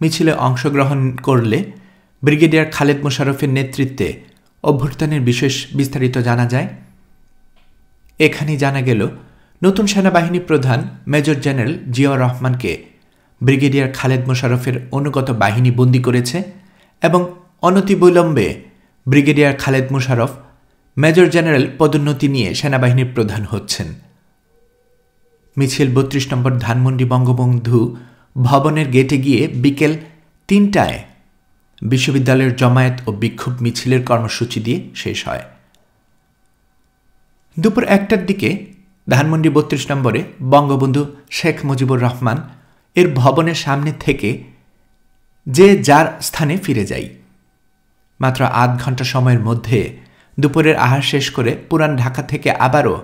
মিছিলে অংশগ্রহণ করলে ব্রিগেডিয়ার খালেদ মোশাররফের নেতৃত্বে অভ্যুত্থানের বিশেষ বিস্তারিত জানা যায়। এখানেই জানা গেল নতুন সেনাবাহিনী প্রধান মেজর জেনারেল জিয়াউর রহমানকে ব্রিগেডিয়ার খালেদ মোশাররফের অনুগত বাহিনী বন্দী করেছে এবং অনতিবিলম্বে brigadier Khaled Mosharraf major general পদোন্নতি নিয়ে সেনাবাহিনীর প্রধান হচ্ছেন। মিছিল 32 নম্বর ধানমন্ডি বঙ্গবন্ধু ভবনের গেটে গিয়ে বিকেল 3টায় বিশ্ববিদ্যালয়ের জমায়েত ও বিক্ষোভ মিছিলের কর্মসূচি দিয়ে শেষ হয়। দুপুর 1টার দিকে ধানমন্ডি 32 নম্বরে বঙ্গবন্ধু শেখ মুজিবুর রহমান এর ভবনের সামনে থেকে যে যার স্থানে ফিরে যাই। মাত্র আধ ঘন্টা সময়ের মধ্যে দুপুরের আহার শেষ করে পুরান ঢাকা থেকে আবারও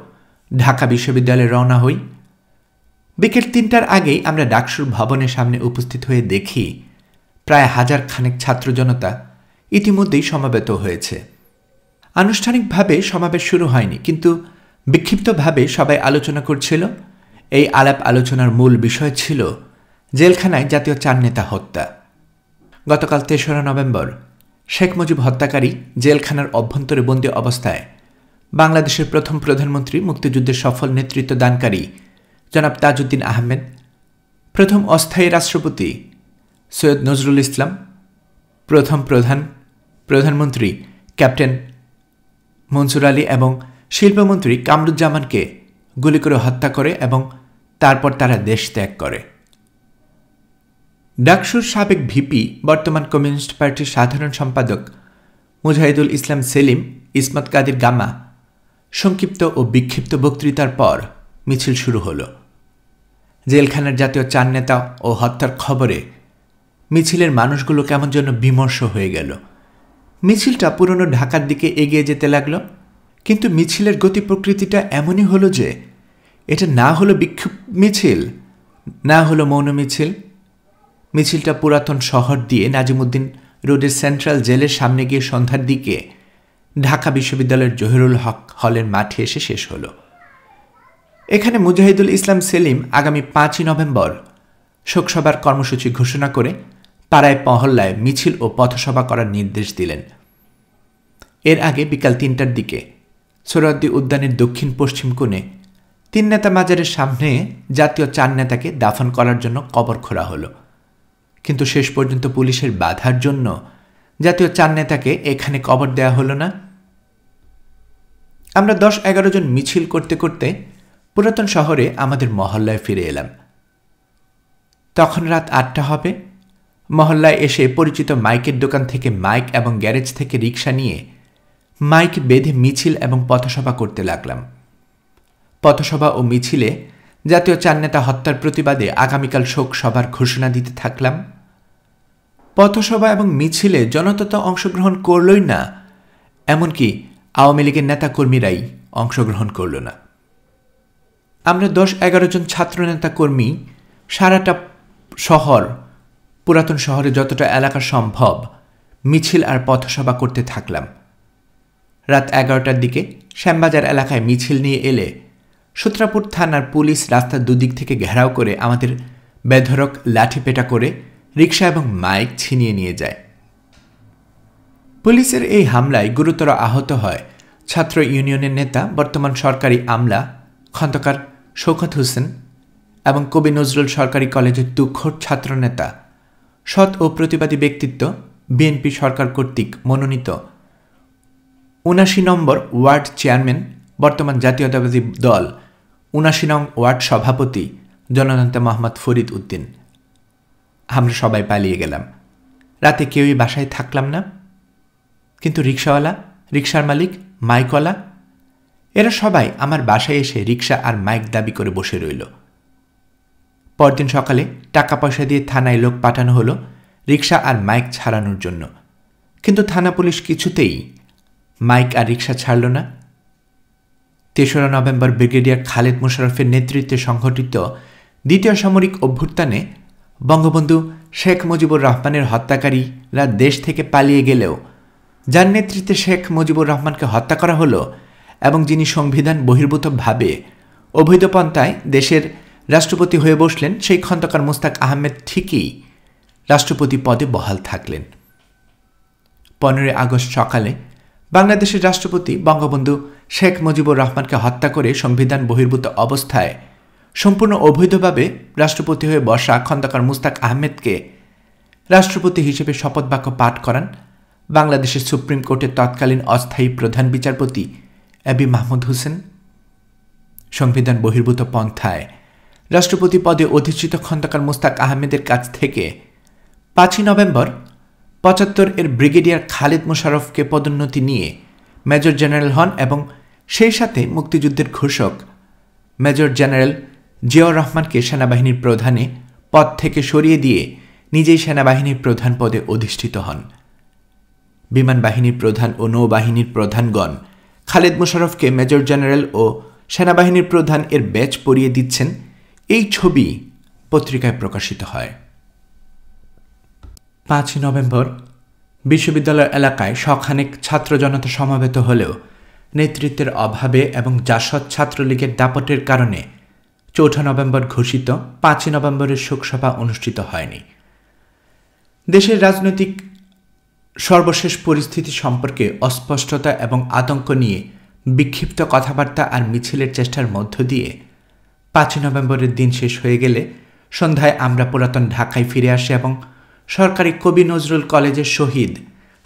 ঢাকা বিশ্ববিদ্যালয়ে রওনা হই। বিকেল 3টার আগেই আমরা ডাকসুর ভবনের সামনে উপস্থিত হয়ে দেখি প্রায় 1000 খানেক ছাত্র জনতা ইতিমধ্যেই সমাবেত হয়েছে। আনুষ্ঠানিকভাবে সমাবেশ শুরু হয়নি, কিন্তু বিক্ষিপ্তভাবে সবাই আলোচনা করছিল। এই আলাপ আলোচনার মূল বিষয় ছিল জেলখানায় জাতীয় 4 নেতা হত্যা। গতকাল 3রা নভেম্বর শেখ মুজিব হত্যাকারী জেলখানার অভ্যন্তরে বন্দী অবস্থায় বাংলাদেশের প্রথম প্রধানমন্ত্রী, মুক্তিযুদ্ধের সফল নেতৃত্ব দানকারী জনাব তাজউদ্দিন আহমেদ, প্রথম অস্থায়ী রাষ্ট্রপতি সৈয়দ নজরুল ইসলাম, প্রথম প্রধানমন্ত্রী ক্যাপ্টেন মনসুর আলী এবং শিল্পমন্ত্রী কামরুজ্জামানকে গুলি করে হত্যা করে এবং তারপর তারা দেশ ত্যাগ করে। ডাকসুর সাবেক ভিপি, বর্তমান কমিউনিস্ট পার্টির সাধারণ সম্পাদক মুজাহিদুল ইসলাম সেলিম ইসমত কাদির গামা সংক্ষিপ্ত ও বিক্ষিপ্ত বক্তৃতার পর মিছিল শুরু হল। জেলখানার জাতীয় চার নেতা ও হত্যার খবরে মিছিলের মানুষগুলো কেমন যেন বিমর্ষ হয়ে গেল। মিছিলটা পুরনো ঢাকার দিকে এগিয়ে যেতে লাগল, কিন্তু মিছিলের গতি প্রকৃতিটা এমনই হলো যে এটা না হলো বিক্ষোভ মিছিল, না হলো মৌন মিছিল। মিছিলটা পুরাতন শহর দিয়ে নাজিমুদ্দিন রোডের সেন্ট্রাল জেলের সামনে গিয়ে সন্ধ্যার দিকে ঢাকা বিশ্ববিদ্যালয়ের জহিরুল হক হলের মাঠে এসে শেষ হল। এখানে মুজাহিদুল ইসলাম সেলিম আগামী 5ই নভেম্বর শোকসভার কর্মসূচি ঘোষণা করে পাড়ায় মহল্লায় মিছিল ও পথসভা করার নির্দেশ দিলেন। এর আগে বিকাল 3টার দিকে সোহরাওয়ার্দী উদ্যানের দক্ষিণ পশ্চিম কোণে 3 নেতা মাজারের সামনে জাতীয় 4 নেতাকে দাফন করার জন্য কবর খোঁড়া হলো, কিন্তু শেষ পর্যন্ত পুলিশের বাধার জন্য জাতীয় 4 নেতাকে এখানে কবর দেয়া হলো না। আমরা 10-11 জন মিছিল করতে করতে পুরাতন শহরে আমাদের মহল্লায় ফিরে এলাম। তখন রাত 8টা হবে। মহল্লায় এসে পরিচিত মাইকের দোকান থেকে মাইক এবং গ্যারেজ থেকে রিক্সা নিয়ে মাইক বেঁধে মিছিল এবং পথসভা করতে লাগলাম। পথসভা ও মিছিলে জাতীয় 4 নেতা হত্যার প্রতিবাদে আগামীকাল শোক সভার ঘোষণা দিতে থাকলাম। পথসভা এবং মিছিলে জনতা তো অংশগ্রহণ করলই না, এমনকি আওয়ামী লীগের নেতাকর্মীরাই অংশগ্রহণ করল না। আমরা 10-11 জন ছাত্র নেতা কর্মী সারাটা শহর, পুরাতন শহরে যতটা এলাকা সম্ভব মিছিল আর পথসভা করতে থাকলাম। রাত 11টার দিকে শ্যামবাজার এলাকায় মিছিল নিয়ে এলে সূত্রাপুর থানার পুলিশ রাস্তার দুদিক থেকে ঘেরাও করে আমাদের বেধড়ক লাঠিপেটা করে রিক্সা এবং মাইক ছিনিয়ে নিয়ে যায়। পুলিশের এই হামলায় গুরুতর আহত হয় ছাত্র ইউনিয়নের নেতা, বর্তমান সরকারি আমলা খন্দকার শওকত হোসেন এবং কবি নজরুল সরকারি কলেজের তুখোড় ছাত্রনেতা, সৎ ও প্রতিবাদী ব্যক্তিত্ব, বিএনপি সরকার কর্তৃক মনোনীত ৭৯ নম্বর ওয়ার্ড চেয়ারম্যান, বর্তমান জাতীয়তাবাদী দল ৭৯ নং ওয়ার্ড সভাপতি জননেতা মোহাম্মদ ফরিদ উদ্দিন। আমরা সবাই পালিয়ে গেলাম। রাতে কেউই বাসায় থাকলাম না, কিন্তু রিক্সাওয়ালা, রিক্সার মালিক, মাইকওয়ালা এরা সবাই আমার বাসায় এসে রিক্সা আর মাইক দাবি করে বসে রইল। পরদিন সকালে টাকা পয়সা দিয়ে থানায় লোক পাঠানো হলো রিক্সা আর মাইক ছাড়ানোর জন্য, কিন্তু থানা পুলিশ কিছুতেই মাইক আর রিক্সা ছাড়ল না। ৩রা নভেম্বর ব্রিগেডিয়ার খালেদ মোশাররফের নেতৃত্বে সংঘটিত দ্বিতীয় সামরিক অভ্যুত্থানে বঙ্গবন্ধু শেখ মুজিবুর রহমানের হত্যাকারীরা দেশ থেকে পালিয়ে গেলেও যার নেতৃত্বে শেখ মুজিবুর রহমানকে হত্যা করা হলো এবং যিনি সংবিধান বহির্ভূতভাবে অবৈধ পন্থায় দেশের রাষ্ট্রপতি হয়ে বসলেন, সেই খন্দকার মোস্তাক আহমেদ ঠিকই রাষ্ট্রপতি পদে বহাল থাকলেন। 15 আগস্ট সকালে বাংলাদেশের রাষ্ট্রপতি বঙ্গবন্ধু শেখ মুজিবুর রহমানকে হত্যা করে সংবিধান বহির্ভূত অবস্থায় সম্পূর্ণ অবৈধভাবে রাষ্ট্রপতি হয়ে বসা খন্দকার মোস্তাক আহমেদকে রাষ্ট্রপতি হিসেবে শপথ বাক্য পাঠ করান বাংলাদেশের সুপ্রিম কোর্টের তৎকালীন অস্থায়ী প্রধান বিচারপতি এবি মাহমুদ হোসেন। সংবিধান বহির্ভূত পন্থায় রাষ্ট্রপতি পদে অধিষ্ঠিত খন্দকার মোস্তাক আহমেদের কাছ থেকে 5ই নভেম্বর 75 এর ব্রিগেডিয়ার খালেদ মোশাররফকে পদোন্নতি নিয়ে মেজর জেনারেল হন এবং সেই সাথে মুক্তিযুদ্ধের ঘোষক মেজর জেনারেল জিয়াউর রহমানকে সেনাবাহিনীর প্রধানে পদ থেকে সরিয়ে দিয়ে নিজেই সেনাবাহিনীর প্রধান পদে অধিষ্ঠিত হন। বিমান বাহিনীর প্রধান ও নৌবাহিনীর প্রধানগণ খালেদ মোশাররফকে মেজর জেনারেল ও সেনাবাহিনীর প্রধান এর ব্যাচ পরিয়ে দিচ্ছেন, এই ছবি পত্রিকায় প্রকাশিত হয়। 5ই নভেম্বর বিশ্ববিদ্যালয় এলাকায় শখানেক ছাত্র জনতা সমবেত হলেও নেতৃত্বের অভাবে এবং জাসদ ছাত্রলীগের দাপটের কারণে 4 নভেম্বর ঘোষিত 5ই নভেম্বরের শোকসভা অনুষ্ঠিত হয়নি। দেশের রাজনৈতিক সর্বশেষ পরিস্থিতি সম্পর্কে অস্পষ্টতা এবং আতঙ্ক নিয়ে বিক্ষিপ্ত কথাবার্তা আর মিছিলের চেষ্টার মধ্য দিয়ে 5ই নভেম্বরের দিন শেষ হয়ে গেলে সন্ধ্যায় আমরা পুরাতন ঢাকায় ফিরে আসি এবং সরকারি কবি নজরুল কলেজের শহীদ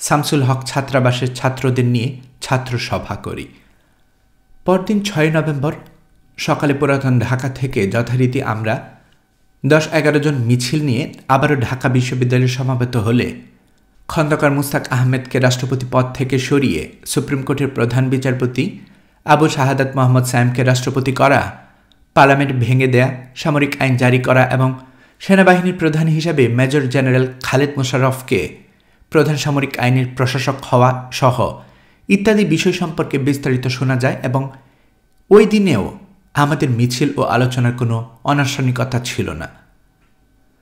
শামসুল হক ছাত্রাবাসের ছাত্রদের নিয়ে ছাত্র সভা করি। পরদিন 6 নভেম্বর সকালে পুরাতন ঢাকা থেকে যথারীতি আমরা 10-11 জন মিছিল নিয়ে আবারও ঢাকা বিশ্ববিদ্যালয়ে সমাবেত হলে খন্দকার মুস্তাক আহমেদকে রাষ্ট্রপতি পদ থেকে সরিয়ে সুপ্রিম কোর্টের প্রধান বিচারপতি আবু শাহাদাত মোহাম্মদ সায়েমকে রাষ্ট্রপতি করা, পার্লামেন্ট ভেঙে দেয়া, সামরিক আইন জারি করা এবং সেনাবাহিনীর প্রধান হিসাবে মেজর জেনারেল খালেদ মোশাররফকে প্রধান সামরিক আইনের প্রশাসক হওয়া সহ ইত্যাদি বিষয় সম্পর্কে বিস্তারিত শোনা যায় এবং ওই দিনেও আমাদের মিছিল ও আলোচনার কোনো অনানুষ্ঠানিকতা ছিল না।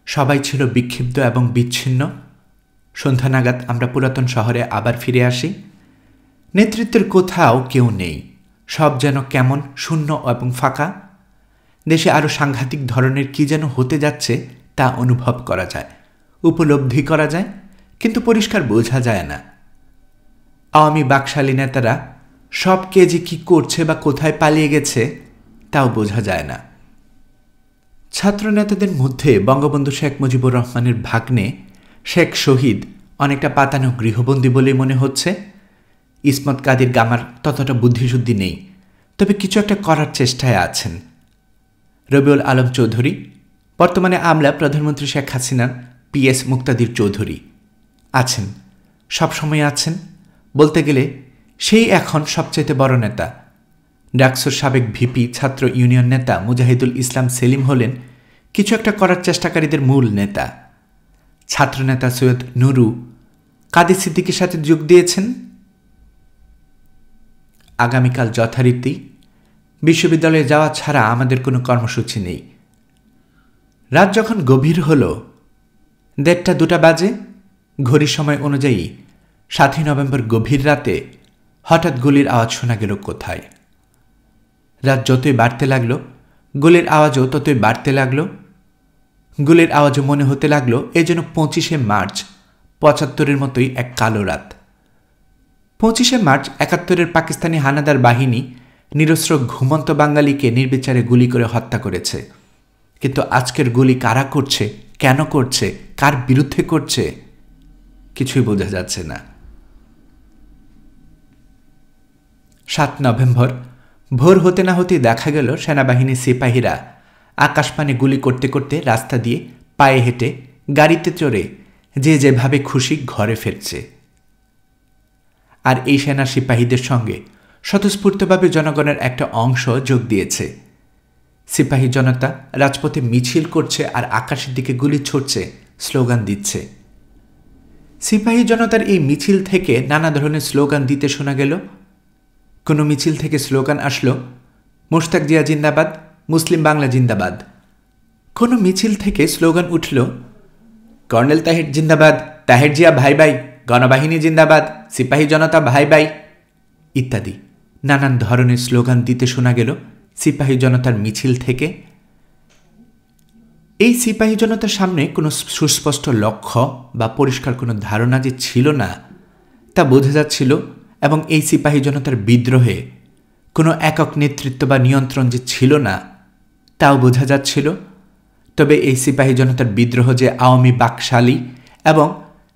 সবাই ছিল বিক্ষিপ্ত এবং বিচ্ছিন্ন। সন্ধ্যা নাগাদ আমরা পুরাতন শহরে আবার ফিরে আসি। নেতৃত্বের কোথাও কেউ নেই, সব যেন কেমন শূন্য এবং ফাঁকা। দেশে আরও সাংঘাতিক ধরনের কি যেন হতে যাচ্ছে তা অনুভব করা যায়, উপলব্ধি করা যায়, কিন্তু পরিষ্কার বোঝা যায় না। আওয়ামী বাকশালী নেতারা সব কে যে কী করছে বা কোথায় পালিয়ে গেছে তাও বোঝা যায় না। ছাত্র নেতাদের মধ্যে বঙ্গবন্ধু শেখ মুজিবুর রহমানের ভাগ্নে শেখ শহীদ অনেকটা পাতানো গৃহবন্দী বলেই মনে হচ্ছে। ইসমত কাদির গামার ততটা বুদ্ধিশুদ্ধি নেই, তবে কিছু একটা করার চেষ্টায় আছেন। রবিউল আলম চৌধুরী বর্তমানে আমলা প্রধানমন্ত্রী শেখ হাসিনার PS মুক্তাদির চৌধুরী আছেন, সবসময় আছেন। বলতে গেলে সেই এখন সবচেয়ে বড় নেতা। ডাকসুর সাবেক ভিপি ছাত্র ইউনিয়ন নেতা মুজাহিদুল ইসলাম সেলিম হলেন কিছু একটা করার চেষ্টাকারীদের মূল নেতা। ছাত্রনেতা সৈয়দ নুরু কাদের সিদ্দিকীর সাথে যোগ দিয়েছেন। আগামীকাল যথারীতি বিশ্ববিদ্যালয়ে যাওয়া ছাড়া আমাদের কোনো কর্মসূচি নেই। রাত যখন গভীর হল, 1:30-2টা বাজে, ঘড়ির সময় অনুযায়ী 7 নভেম্বর গভীর রাতে হঠাৎ গুলির আওয়াজ শোনা গেল কোথায়। রাত যতই বাড়তে লাগলো, গুলির আওয়াজও ততই বাড়তে লাগলো। গুলির আওয়াজও মনে হতে লাগলো এ যেন 25শে মার্চ 75-এর মতোই এক কালো রাত। 25শে মার্চ 71-এর পাকিস্তানি হানাদার বাহিনী নিরস্ত্র ঘুমন্ত বাঙালিকে নির্বিচারে গুলি করে হত্যা করেছে। কিন্তু আজকের গুলি কারা করছে, কেন করছে, কার বিরুদ্ধে করছে, কিছুই বোঝা যাচ্ছে না। 7 নভেম্বর ভোর হতে না হতেই দেখা গেল সেনাবাহিনীর সিপাহীরা আকাশপানে গুলি করতে করতে রাস্তা দিয়ে পায়ে হেঁটে, গাড়িতে চড়ে যে যেভাবে খুশি ঘরে ফিরছে। আর এই সেনা সিপাহীদের সঙ্গে স্বতঃস্ফূর্তভাবে জনগণের একটা অংশ যোগ দিয়েছে। সিপাহী জনতা রাজপথে মিছিল করছে আর আকাশের দিকে গুলি ছুটছে, স্লোগান দিচ্ছে। সিপাহী জনতার এই মিছিল থেকে নানা ধরনের স্লোগান দিতে শোনা গেল। কোনো মিছিল থেকে স্লোগান আসলো মোশতাক জিয়া জিন্দাবাদ, মুসলিম বাংলা জিন্দাবাদ। কোনো মিছিল থেকে স্লোগান উঠল কর্নেল তাহের জিন্দাবাদ, তাহের জিয়া ভাই ভাই, গণবাহিনী জিন্দাবাদ, সিপাহী জনতা ভাই ভাই ইত্যাদি নানান ধরনের স্লোগান দিতে শোনা গেল সিপাহী জনতার মিছিল থেকে। এই সিপাহী জনতার সামনে কোনো সুস্পষ্ট লক্ষ্য বা পরিষ্কার কোনো ধারণা যে ছিল না তা বোঝা যাচ্ছিল, এবং এই সিপাহী জনতার বিদ্রোহে কোনো একক নেতৃত্ব বা নিয়ন্ত্রণ যে ছিল না তাও বোঝা যাচ্ছিল। তবে এই সিপাহী জনতার বিদ্রোহ যে আওয়ামী বাকশালী এবং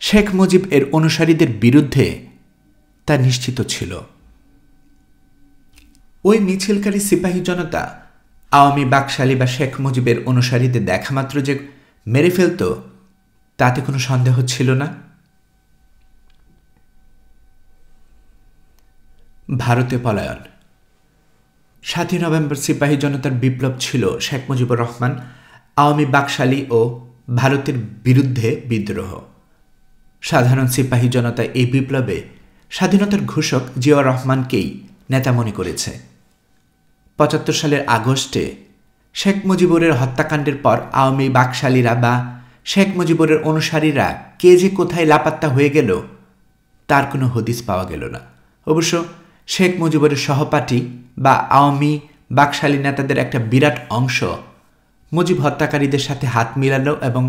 শেখ মুজিব এর অনুসারীদের বিরুদ্ধে তা নিশ্চিত ছিল। ওই মিছিলকারী সিপাহী জনতা আওয়ামী বাকশালী বা শেখ মুজিবের অনুসারীদের দেখামাত্র যে মেরে ফেলত তাতে কোনো সন্দেহ ছিল না। ভারতে পলায়ন। 7 নভেম্বর সিপাহী জনতার বিপ্লব ছিল শেখ মুজিবুর রহমান, আওয়ামী বাকশালী ও ভারতের বিরুদ্ধে বিদ্রোহ। সাধারণ সিপাহী জনতা এই বিপ্লবে স্বাধীনতার ঘোষক জিয়াউর রহমানকেই নেতা মনে করেছে। 75 সালের আগস্টে শেখ মুজিবুরের হত্যাকাণ্ডের পর আওয়ামী বাকশালীরা বা শেখ মুজিবুরের অনুসারীরা কে যে কোথায় লাপাত্তা হয়ে গেল তার কোনো হদিস পাওয়া গেল না। অবশ্য শেখ মুজিবুরের সহপাঠী বা আওয়ামী বাকশালী নেতাদের একটা বিরাট অংশ মুজিব হত্যাকারীদের সাথে হাত মিলালো এবং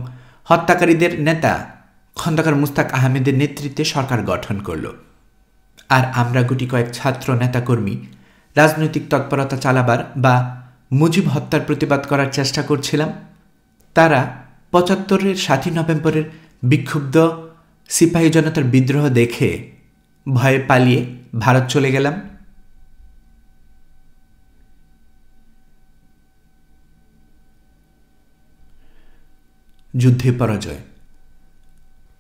হত্যাকারীদের নেতা খন্দকার মুস্তাক আহমেদের নেতৃত্বে সরকার গঠন করল। আর আমরা গুটি কয়েক ছাত্র নেতাকর্মী রাজনৈতিক তৎপরতা চালাবার বা মুজিব হত্যার প্রতিবাদ করার চেষ্টা করছিলাম। তারা 75-এর 7 নভেম্বরের বিক্ষুব্ধ সিপাহী জনতার বিদ্রোহ দেখে ভয়ে পালিয়ে ভারত চলে গেলাম। যুদ্ধে পরাজয়।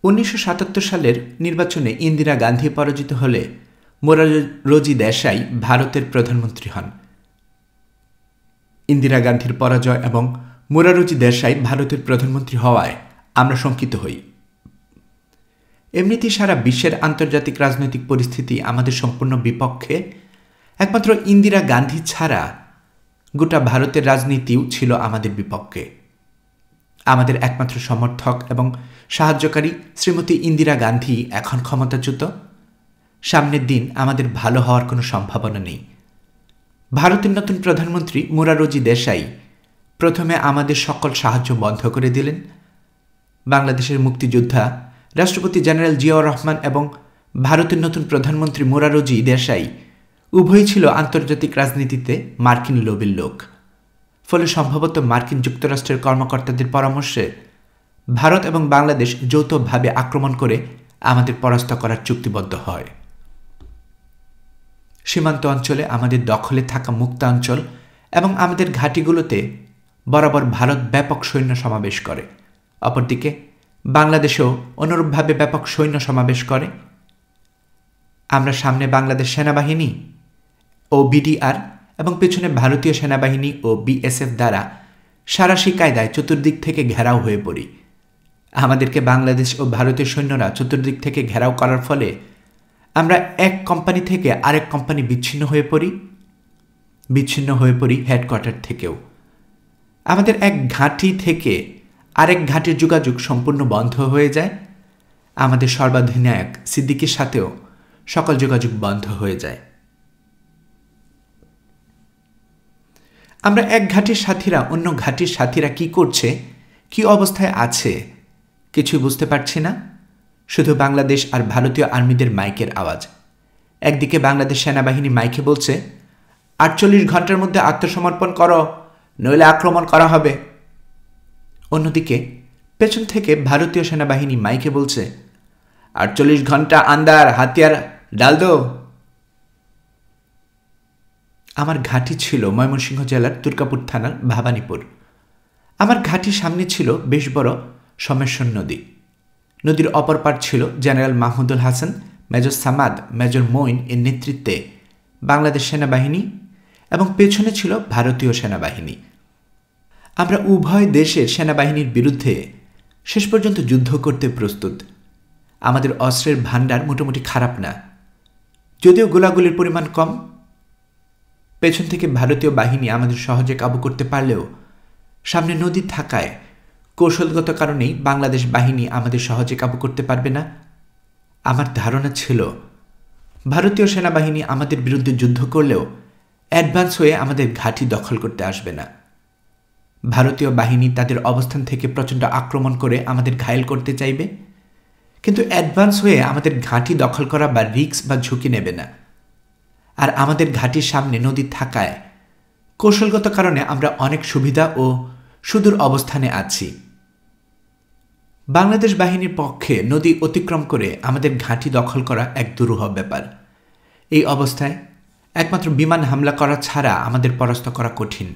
1977 সালের নির্বাচনে ইন্দিরা গান্ধী পরাজিত হলে মোরারজি দেশাই ভারতের প্রধানমন্ত্রী হন। ইন্দিরা গান্ধীর পরাজয় এবং মোরারজি দেশাই ভারতের প্রধানমন্ত্রী হওয়ায় আমরা শঙ্কিত হই। এমনিতেই সারা বিশ্বের আন্তর্জাতিক রাজনৈতিক পরিস্থিতি আমাদের সম্পূর্ণ বিপক্ষে। একমাত্র ইন্দিরা গান্ধী ছাড়া গোটা ভারতের রাজনীতিও ছিল আমাদের বিপক্ষে। আমাদের একমাত্র সমর্থক এবং সাহায্যকারী শ্রীমতী ইন্দিরা গান্ধী এখন ক্ষমতাচ্যুত। সামনের দিন আমাদের ভালো হওয়ার কোনো সম্ভাবনা নেই। ভারতের নতুন প্রধানমন্ত্রী মোরারজি দেশাই প্রথমে আমাদের সকল সাহায্য বন্ধ করে দিলেন। বাংলাদেশের মুক্তিযোদ্ধা রাষ্ট্রপতি জেনারেল জিয়াউর রহমান এবং ভারতের নতুন প্রধানমন্ত্রী মোরারজি দেশাই উভয়ই ছিল আন্তর্জাতিক রাজনীতিতে মার্কিন লোভের লোক। ফলে সম্ভবত মার্কিন যুক্তরাষ্ট্রের কর্মকর্তাদের পরামর্শে ভারত এবং বাংলাদেশ যৌথভাবে আক্রমণ করে আমাদের পরাস্ত করার চুক্তিবদ্ধ হয়। সীমান্ত অঞ্চলে আমাদের দখলে থাকা মুক্তাঞ্চল এবং আমাদের ঘাঁটিগুলোতে বরাবর ভারত ব্যাপক সৈন্য সমাবেশ করে। অপরদিকে বাংলাদেশেও অনুরূপভাবে ব্যাপক সৈন্য সমাবেশ করে। আমরা সামনে বাংলাদেশ সেনাবাহিনী ও বিডিআর এবং পেছনে ভারতীয় সেনাবাহিনী ও বিএসএফ দ্বারা সাঁড়াশি কায়দায় চতুর্দিক থেকে ঘেরাও হয়ে পড়ি। আমাদেরকে বাংলাদেশ ও ভারতীয় সৈন্যরা চতুর্দিক থেকে ঘেরাও করার ফলে আমরা এক কোম্পানি থেকে আরেক কোম্পানি বিচ্ছিন্ন হয়ে পড়ি হেডকোয়ার্টার থেকেও। আমাদের এক ঘাঁটি থেকে আরেক ঘাঁটির যোগাযোগ সম্পূর্ণ বন্ধ হয়ে যায়। আমাদের সর্বাধিনায়ক সিদ্দিকীর সাথেও সকল যোগাযোগ বন্ধ হয়ে যায়। আমরা এক ঘাঁটির সাথীরা অন্য ঘাঁটির সাথীরা কি করছে, কি অবস্থায় আছে কিছুই বুঝতে পারছি না। শুধু বাংলাদেশ আর ভারতীয় আর্মিদের মাইকের আওয়াজ। একদিকে বাংলাদেশ সেনাবাহিনী মাইকে বলছে 48 ঘন্টার মধ্যে আত্মসমর্পণ করো, নইলে আক্রমণ করা হবে। অন্যদিকে পেছন থেকে ভারতীয় সেনাবাহিনী মাইকে বলছে 48 ঘন্টা আন্দার, হাতিয়ার ডাল দো। আমার ঘাঁটি ছিল ময়মনসিংহ জেলার তুর্কাপুর থানার ভাবানীপুর। আমার ঘাঁটির সামনে ছিল বেশ বড় সোমেশ্বর নদী। নদীর অপর পার ছিল general Mahmudul Hasan, major Samad, major Moin এর নেতৃত্বে বাংলাদেশ সেনাবাহিনী এবং পেছনে ছিল ভারতীয় সেনাবাহিনী। আমরা উভয় দেশের সেনাবাহিনীর বিরুদ্ধে শেষ পর্যন্ত যুদ্ধ করতে প্রস্তুত। আমাদের অস্ত্রের ভাণ্ডার মোটামুটি খারাপ না, যদিও গোলাগুলির পরিমাণ কম। পেছন থেকে ভারতীয় বাহিনী আমাদের সহজে কাবু করতে পারলেও সামনে নদী থাকায় কৌশলগত কারণেই বাংলাদেশ বাহিনী আমাদের সহজে কাবু করতে পারবে না। আমার ধারণা ছিল ভারতীয় সেনাবাহিনী আমাদের বিরুদ্ধে যুদ্ধ করলেও অ্যাডভান্স হয়ে আমাদের ঘাঁটি দখল করতে আসবে না। ভারতীয় বাহিনী তাদের অবস্থান থেকে প্রচণ্ড আক্রমণ করে আমাদের ঘায়েল করতে চাইবে, কিন্তু অ্যাডভান্স হয়ে আমাদের ঘাঁটি দখল করা বা রিস্ক বা ঝুঁকি নেবে না। আর আমাদের ঘাঁটির সামনে নদী থাকায় কৌশলগত কারণে আমরা অনেক সুবিধা ও সুদূর অবস্থানে আছি। বাংলাদেশ বাহিনীর পক্ষে নদী অতিক্রম করে আমাদের ঘাঁটি দখল করা এক দুরূহ ব্যাপার। এই অবস্থায় একমাত্র বিমান হামলা করা ছাড়া আমাদের পরাস্ত করা কঠিন।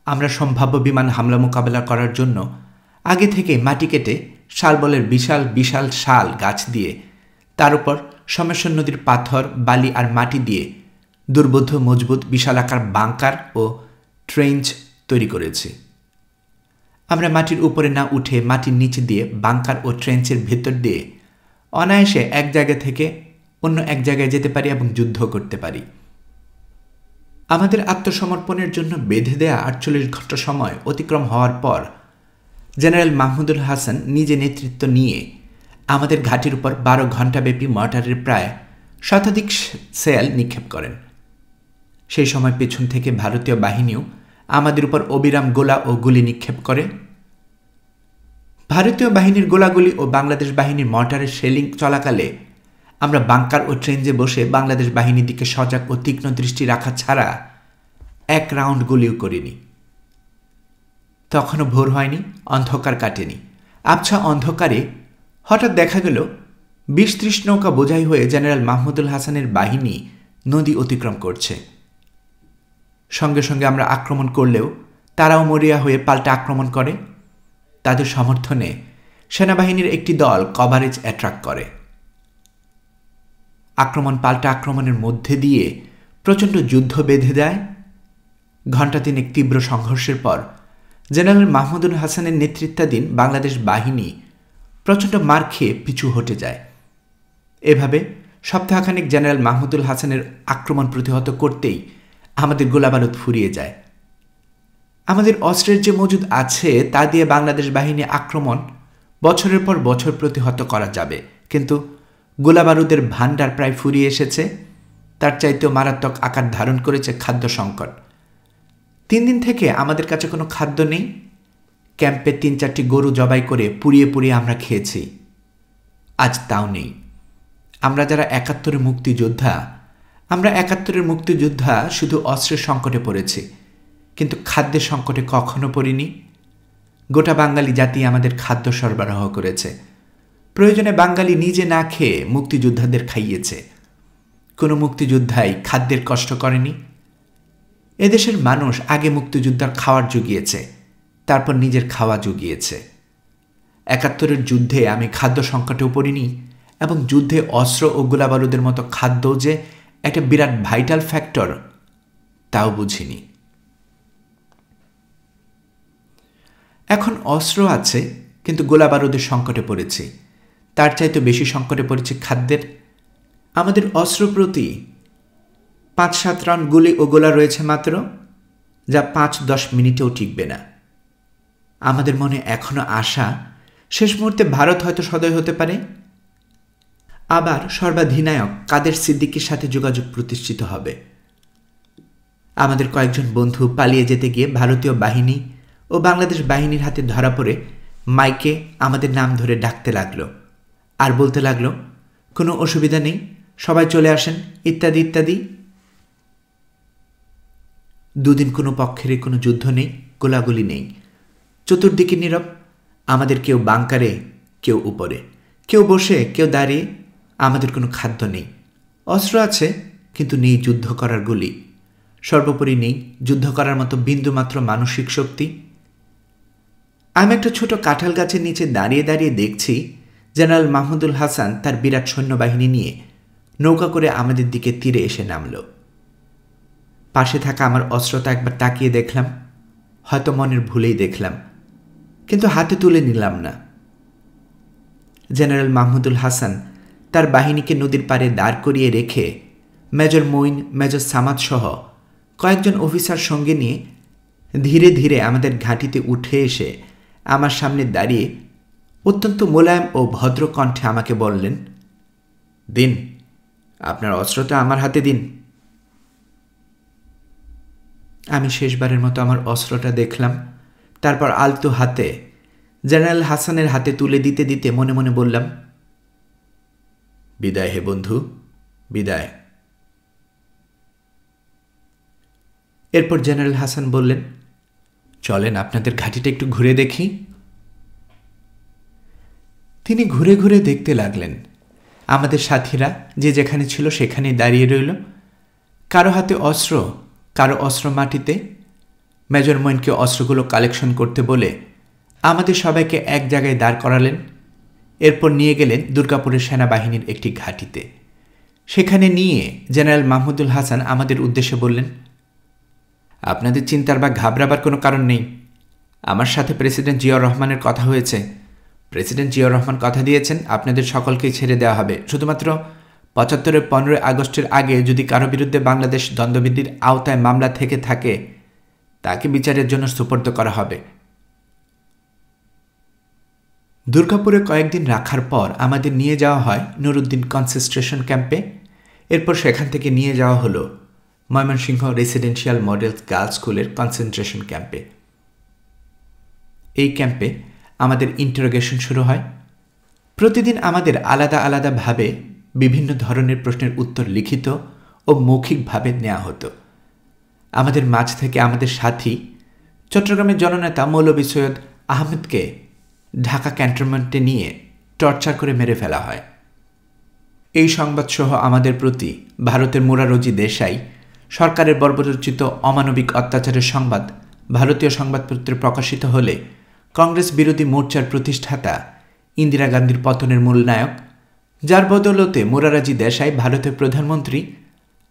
আমরা সম্ভাব্য বিমান হামলা মোকাবেলা করার জন্য আগে থেকে মাটি কেটে শালবলের বিশাল বিশাল শাল গাছ দিয়ে তার উপর সোমেশ্বর নদীর পাথর, বালি আর মাটি দিয়ে দুর্বোধ্য মজবুত বিশালাকার বাংকার ও ট্রেঞ্চ তৈরি করেছি। আমরা মাটির উপরে না উঠে মাটির নিচে দিয়ে বাংকার ও ট্রেঞ্চের ভেতর দিয়ে অনায়াসে এক জায়গা থেকে অন্য এক জায়গায় যেতে পারি এবং যুদ্ধ করতে পারি। আমাদের আত্মসমর্পণের জন্য বেঁধে দেয়া 48 ঘন্টা সময় অতিক্রম হওয়ার পর জেনারেল মাহমুদুল হাসান নিজে নেতৃত্ব নিয়ে আমাদের ঘাঁটির উপর 12 ঘণ্টাব্যাপী মর্টারের প্রায় শতাধিক সেল নিক্ষেপ করেন। সেই সময় পেছন থেকে ভারতীয় বাহিনীও আমাদের উপর অবিরাম গোলা ও গুলি নিক্ষেপ করে। ভারতীয় বাহিনীর গোলাগুলি ও বাংলাদেশ বাহিনীর মর্টারের শেলিং চলাকালে আমরা বাংকার ও ট্রেঞ্চে বসে বাংলাদেশ বাহিনীর দিকে সজাগ ও তীক্ষ্ণ দৃষ্টি রাখা ছাড়া এক রাউন্ড গুলিও করিনি। তখনও ভোর হয়নি, অন্ধকার কাটেনি। আবছা অন্ধকারে হঠাৎ দেখা গেল 20-30 নৌকা বোঝাই হয়ে জেনারেল মাহমুদুল হাসানের বাহিনী নদী অতিক্রম করছে। সঙ্গে সঙ্গে আমরা আক্রমণ করলেও তারাও মরিয়া হয়ে পাল্টা আক্রমণ করে। তাদের সমর্থনে সেনাবাহিনীর একটি দল কভারেজ অ্যাট্রাক্ট করে। আক্রমণ পাল্টা আক্রমণের মধ্যে দিয়ে প্রচণ্ড যুদ্ধ বেঁধে দেয়। ঘণ্টা তিনেক তীব্র সংঘর্ষের পর জেনারেল মাহমুদুল হাসানের নেতৃত্বাধীন বাংলাদেশ বাহিনী প্রচণ্ড মার খেয়ে পিছু হটে যায়। এভাবে সপ্তাহখানেক জেনারেল মাহমুদুল হাসানের আক্রমণ প্রতিহত করতেই আমাদের গোলাবারুদ ফুরিয়ে যায়। আমাদের অস্ত্রের যে মজুদ আছে তা দিয়ে বাংলাদেশ বাহিনী আক্রমণ বছরের পর বছর প্রতিহত করা যাবে, কিন্তু গোলাবারুদের ভাণ্ডার প্রায় ফুরিয়ে এসেছে। তার চাইতেও মারাত্মক আকার ধারণ করেছে খাদ্য সংকট। 3 দিন থেকে আমাদের কাছে কোনো খাদ্য নেই। ক্যাম্পে 3-4টি গরু জবাই করে পুড়িয়ে পুড়িয়ে আমরা খেয়েছি, আজ তাও নেই। আমরা যারা 71-এর মুক্তিযোদ্ধা, আমরা 71-এর মুক্তিযোদ্ধা শুধু অস্ত্রের সংকটে পড়েছি, কিন্তু খাদ্যের সংকটে কখনো পড়িনি। গোটা বাঙালি জাতি আমাদের খাদ্য সরবরাহ করেছে। প্রয়োজনে বাঙালি নিজে না খেয়ে মুক্তিযোদ্ধাদের খাইয়েছে। কোনো মুক্তিযোদ্ধাই খাদ্যের কষ্ট করেনি। এদেশের মানুষ আগে মুক্তিযোদ্ধার খাওয়ার জুগিয়েছে, তারপর নিজের খাওয়া জুগিয়েছে। 71-এর যুদ্ধে আমি খাদ্য সংকটেও পড়িনি, এবং যুদ্ধে অস্ত্র ও গোলাবারুদের মতো খাদ্য যে একটা বিরাট ভাইটাল ফ্যাক্টর তাও বুঝিনি। এখন অস্ত্র আছে, কিন্তু গোলাবারুদের সংকটে পড়েছি। তার চাইতে বেশি সংকটে পড়েছে খাদ্যের। আমাদের অস্ত্র প্রতি 5-7 রাউন্ড গুলি ও গোলা রয়েছে মাত্র, যা 5-10 মিনিটেও টিকবে না। আমাদের মনে এখনো আশা শেষ মুহূর্তে ভারত হয়তো সদয় হতে পারে। আবার সর্বাধিনায়ক কাদের সিদ্দিকীর সাথে যোগাযোগ প্রতিষ্ঠিত হবে। আমাদের কয়েকজন বন্ধু পালিয়ে যেতে গিয়ে ভারতীয় বাহিনী ও বাংলাদেশ বাহিনীর হাতে ধরা পড়ে মাইকে আমাদের নাম ধরে ডাকতে লাগলো আর বলতে লাগলো, কোনো অসুবিধা নেই, সবাই চলে আসেন, ইত্যাদি ইত্যাদি। 2 দিন কোনো পক্ষেরই কোনো যুদ্ধ নেই, গোলাগুলি নেই। চতুর্দিকে নীরব। আমাদের কেউ বাংকারে, কেউ উপরে, কেউ বসে, কেউ দাঁড়িয়ে। আমাদের কোনো খাদ্য নেই। অস্ত্র আছে, কিন্তু নেই যুদ্ধ করার গুলি। সর্বোপরি নেই যুদ্ধ করার মতো বিন্দুমাত্র মানসিক শক্তি। আমি একটা ছোট কাঁঠাল গাছের নিচে দাঁড়িয়ে দাঁড়িয়ে দেখছি জেনারেল মাহমুদুল হাসান তার বিরাট সৈন্যবাহিনী নিয়ে নৌকা করে আমাদের দিকে তীরে এসে নামল। পাশে থাকা আমার অস্ত্রটা একবার তাকিয়ে দেখলাম, হয়তো মনের ভুলেই দেখলাম, কিন্তু হাতে তুলে নিলাম না। জেনারেল মাহমুদুল হাসান তার বাহিনীকে নদীর পাড়ে দাঁড় করিয়ে রেখে মেজর মঈন, মেজর সামাদ সহ কয়েকজন অফিসার সঙ্গে নিয়ে ধীরে ধীরে আমাদের ঘাঁটিতে উঠে এসে আমার সামনে দাঁড়িয়ে অত্যন্ত মোলায়েম ও ভদ্র কণ্ঠে আমাকে বললেন, দিন, আপনার অস্ত্রটা আমার হাতে দিন। আমি শেষবারের মতো আমার অস্ত্রটা দেখলাম, তারপর আলতো হাতে জেনারেল হাসানের হাতে তুলে দিতে দিতে মনে মনে বললাম, বিদায় হে বন্ধু, বিদায়। এরপর জেনারেল হাসান বললেন, চলেন আপনাদের ঘাঁটিটা একটু ঘুরে দেখি। তিনি ঘুরে ঘুরে দেখতে লাগলেন। আমাদের সাথীরা যে যেখানে ছিল সেখানেই দাঁড়িয়ে রইল। কারো হাতে অস্ত্র, কারো অস্ত্র মাটিতে। মেজর মঈনকে অস্ত্রগুলো কালেকশন করতে বলে আমাদের সবাইকে এক জায়গায় দাঁড় করালেন। এরপর নিয়ে গেলেন দুর্গাপুরের সেনাবাহিনীর একটি ঘাঁটিতে। সেখানে নিয়ে জেনারেল মাহমুদুল হাসান আমাদের উদ্দেশ্যে বললেন, আপনাদের চিন্তার বা ঘাবড়াবার কোনো কারণ নেই। আমার সাথে প্রেসিডেন্ট জিয়াউর রহমানের কথা হয়েছে। প্রেসিডেন্ট জিয়াউর রহমান কথা দিয়েছেন আপনাদের সকলকেই ছেড়ে দেওয়া হবে। শুধুমাত্র ৭৫-এর ১৫ই আগস্টের আগে যদি কারো বিরুদ্ধে বাংলাদেশ দ্বন্দ্ববিধির আওতায় মামলা থেকে থাকে তাকে বিচারের জন্য সুপর্দ করা হবে। দুর্গাপুরে কয়েকদিন রাখার পর আমাদের নিয়ে যাওয়া হয় নুরুদ্দিন কনসেন্ট্রেশন ক্যাম্পে। এরপর সেখান থেকে নিয়ে যাওয়া হলো ময়মনসিংহ রেসিডেন্সিয়াল মডেল গার্লস স্কুলের কনসেন্ট্রেশন ক্যাম্পে। এই ক্যাম্পে আমাদের ইন্টারোগেশন শুরু হয়। প্রতিদিন আমাদের আলাদা আলাদাভাবে বিভিন্ন ধরনের প্রশ্নের উত্তর লিখিত ও মৌখিকভাবে নেওয়া হতো। আমাদের মাঝ থেকে আমাদের সাথী চট্টগ্রামের জননেতা মৌলভী সৈয়দ আহমেদকে ঢাকা ক্যান্টনমেন্টে নিয়ে টর্চার করে মেরে ফেলা হয়। এই সংবাদসহ আমাদের প্রতি ভারতের মোরারজি দেশাই সরকারের বর্বরোচিত অমানবিক অত্যাচারের সংবাদ ভারতীয় সংবাদপত্রে প্রকাশিত হলে কংগ্রেস বিরোধী মোর্চার প্রতিষ্ঠাতা ইন্দিরা গান্ধীর পতনের মূল নায়ক, যার বদৌলতে মোরারজি দেশাই ভারতের প্রধানমন্ত্রী,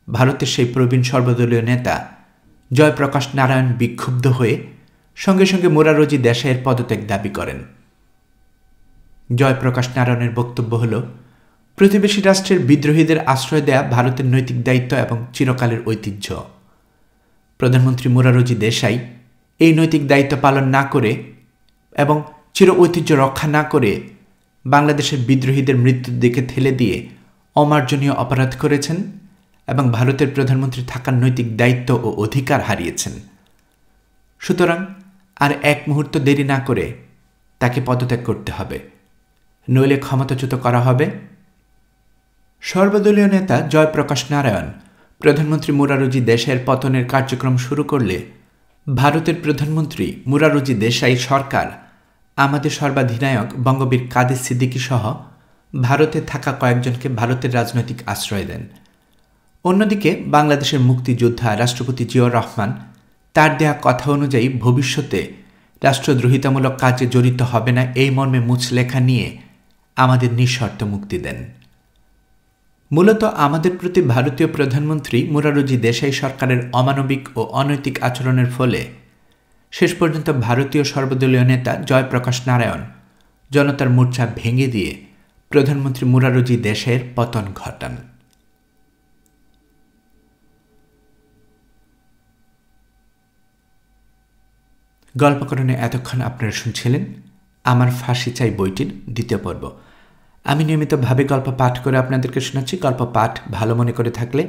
ভারতের সেই প্রবীণ সর্বদলীয় নেতা জয়প্রকাশ নারায়ণ বিক্ষুব্ধ হয়ে সঙ্গে সঙ্গে মোরারজি দেশাইয়ের পদত্যাগ দাবি করেন। জয়প্রকাশ নারায়ণের বক্তব্য হল, প্রতিবেশী রাষ্ট্রের বিদ্রোহীদের আশ্রয় দেয়া ভারতের নৈতিক দায়িত্ব এবং চিরকালের ঐতিহ্য। প্রধানমন্ত্রী মোরারজি দেশাই এই নৈতিক দায়িত্ব পালন না করে এবং চির ঐতিহ্য রক্ষা না করে বাংলাদেশের বিদ্রোহীদের মৃত্যুর দিকে ঠেলে দিয়ে অমার্জনীয় অপরাধ করেছেন এবং ভারতের প্রধানমন্ত্রী থাকার নৈতিক দায়িত্ব ও অধিকার হারিয়েছেন। সুতরাং আর এক মুহূর্ত দেরি না করে তাকে পদত্যাগ করতে হবে, নইলে ক্ষমতাচ্যুত করা হবে। সর্বদলীয় নেতা জয়প্রকাশ নারায়ণ প্রধানমন্ত্রী মোরারজি দেশাইয়ের পতনের কার্যক্রম শুরু করলে ভারতের প্রধানমন্ত্রী মোরারজি দেশাই সরকার আমাদের সর্বাধিনায়ক বঙ্গবীর কাদের সিদ্দিকী সহ ভারতে থাকা কয়েকজনকে ভারতের রাজনৈতিক আশ্রয় দেন। অন্যদিকে বাংলাদেশের মুক্তিযোদ্ধা রাষ্ট্রপতি জিয়াউর রহমান তার দেয়া কথা অনুযায়ী ভবিষ্যতে রাষ্ট্রদ্রোহিতামূলক কাজে জড়িত হবে না এই মর্মে মুচলেখা নিয়ে আমাদের নিঃশর্ত মুক্তি দেন। মূলত আমাদের প্রতি ভারতীয় প্রধানমন্ত্রী মোরারজি দেশাই সরকারের অমানবিক ও অনৈতিক আচরণের ফলে শেষ পর্যন্ত ভারতীয় সর্বদলীয় নেতা জয়প্রকাশ নারায়ণ জনতার মোর্চা ভেঙে দিয়ে প্রধানমন্ত্রী মোরারজি দেশাইয়ের পতন ঘটান। গল্পকরণে এতক্ষণ আপনারা শুনছিলেন আমার ফাঁসি চাই বইটির দ্বিতীয় পর্ব। আমি নিয়মিতভাবে গল্প পাঠ করে আপনাদেরকে শোনাচ্ছি। গল্প পাঠ ভালো মনে করে থাকলে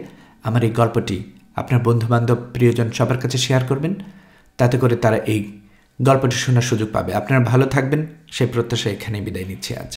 আমার এই গল্পটি আপনার বন্ধুবান্ধব প্রিয়জন সবার কাছে শেয়ার করবেন, তাতে করে তারা এই গল্পটি শোনার সুযোগ পাবে। আপনারা ভালো থাকবেন সেই প্রত্যাশা এখানেই বিদায় নিচ্ছি আজ।